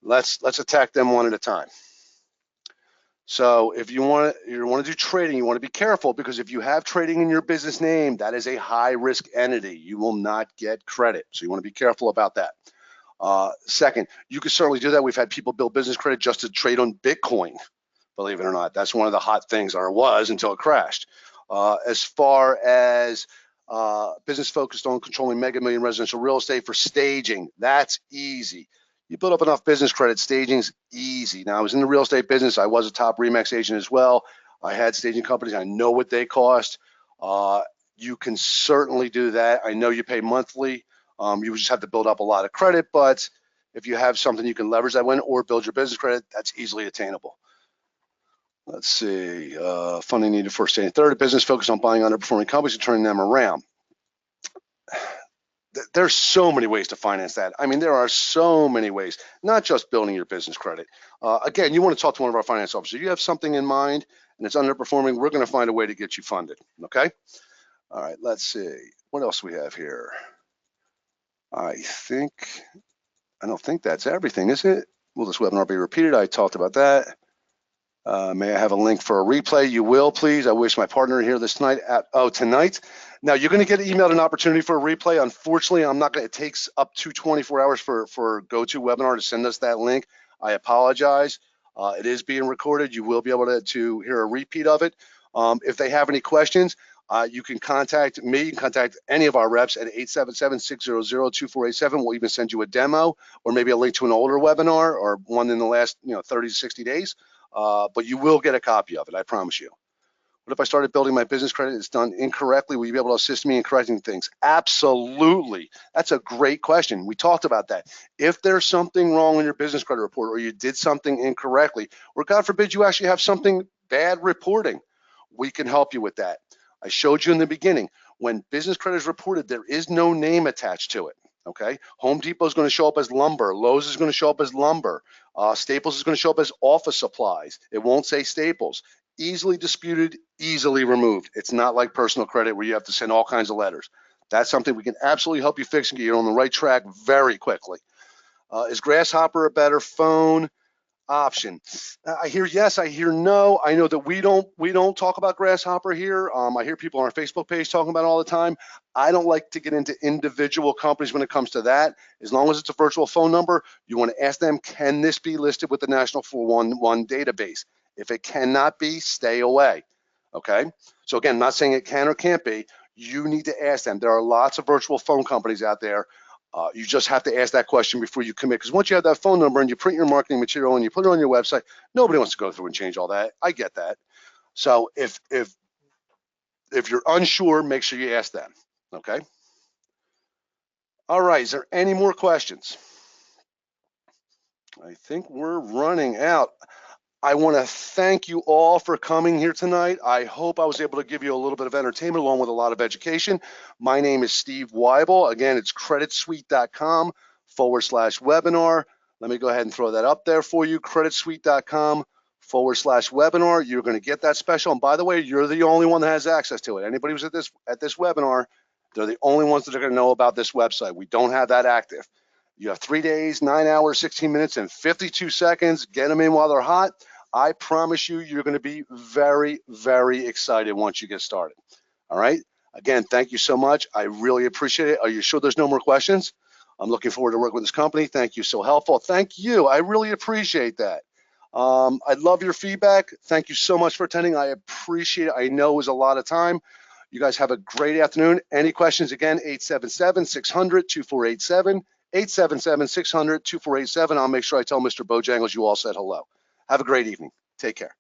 [SPEAKER 1] let's attack them one at a time. So if you want to do trading, you want to be careful because if you have trading in your business name, that is a high risk entity. You will not get credit. So you want to be careful about that. Second, you can certainly do that. We've had people build business credit just to trade on Bitcoin.
[SPEAKER 2] believe it or not. That's one of the hot things, or was until it crashed. As far as business focused on controlling mega million residential real estate for staging, that's easy. You build up enough business credit, staging's easy. Now, I was in the real estate business. I was a top RE/MAX agent as well. I had staging companies. I know what they cost. You can certainly do that. I know you pay monthly. You just have to build up a lot of credit, but if you have something you can leverage that win or build your business credit, that's easily attainable. Let's see, funding needed for staging. Third, a business focused on buying underperforming companies and turning them around. There's so many ways to finance that. I mean, there are so many ways, not just building your business credit. Again, you want to talk to one of our finance officers. If you have something in mind and it's underperforming, we're going to find a way to get you funded, okay? All right, let's see. What else we have here? I don't think that's everything, is it? Will this webinar be repeated? I talked about that. May I have a link for a replay? You will, please. I wish my partner here this night tonight. Now, you're going to get emailed an opportunity for a replay. Unfortunately, I'm not going to, it takes up to 24 hours for GoToWebinar to send us that link. I apologize. It is being recorded. You will be able to hear a repeat of it. If they have any questions, you can contact me. You can contact any of our reps at 877-600-2487. We'll even send you a demo or maybe a link to an older webinar or one in the last 30 to 60 days. But you will get a copy of it, I promise you. What if I started building my business credit? It's done incorrectly. Will you be able to assist me in correcting things? Absolutely. That's a great question. We talked about that. If there's something wrong in your business credit report or you did something incorrectly, or God forbid you actually have something bad reporting, we can help you with that. I showed you in the beginning, when business credit is reported, there is no name attached to it. Okay, Home Depot is going to show up as lumber. Lowe's is going to show up as lumber. Staples is going to show up as office supplies. It won't say Staples. Easily disputed, easily removed. It's not like personal credit where you have to send all kinds of letters. That's something we can absolutely help you fix and get you on the right track very quickly. Is Grasshopper a better phone option? I hear yes, I hear no. I know that we don't talk about Grasshopper here. I hear people on our Facebook page talking about it all the time. I don't like to get into individual companies when it comes to that. As long as it's a virtual phone number, you want to ask them, can this be listed with the National 411 database? If it cannot be, stay away. Okay. So again, not saying it can or can't be. You need to ask them. There are lots of virtual phone companies out there. You just have to ask that question before you commit, because once you have that phone number and you print your marketing material and you put it on your website, nobody wants to go through and change all that. I get that. So if you're unsure, make sure you ask them. Okay. All right. Is there any more questions? I think we're running out. I want to thank you all for coming here tonight. I hope I was able to give you a little bit of entertainment along with a lot of education. My name is Steve Weibel. Again, it's creditsuite.com/webinar. Let me go ahead and throw that up there for you, creditsuite.com/webinar. You're going to get that special. And by the way, you're the only one that has access to it. Anybody who's at this webinar, they're the only ones that are going to know about this website. We don't have that active. You have 3 days, 9 hours, 16 minutes, and 52 seconds. Get them in while they're hot. I promise you, you're going to be very, very excited once you get started. All right. Again, thank you so much. I really appreciate it. Are you sure there's no more questions? I'm looking forward to working with this company. Thank you. So helpful. Thank you. I really appreciate that. I love your feedback. Thank you so much for attending. I appreciate it. I know it was a lot of time. You guys have a great afternoon. Any questions? Again, 877-600-2487. 877-600-2487. I'll make sure I tell Mr. Bojangles you all said hello. Have a great evening. Take care.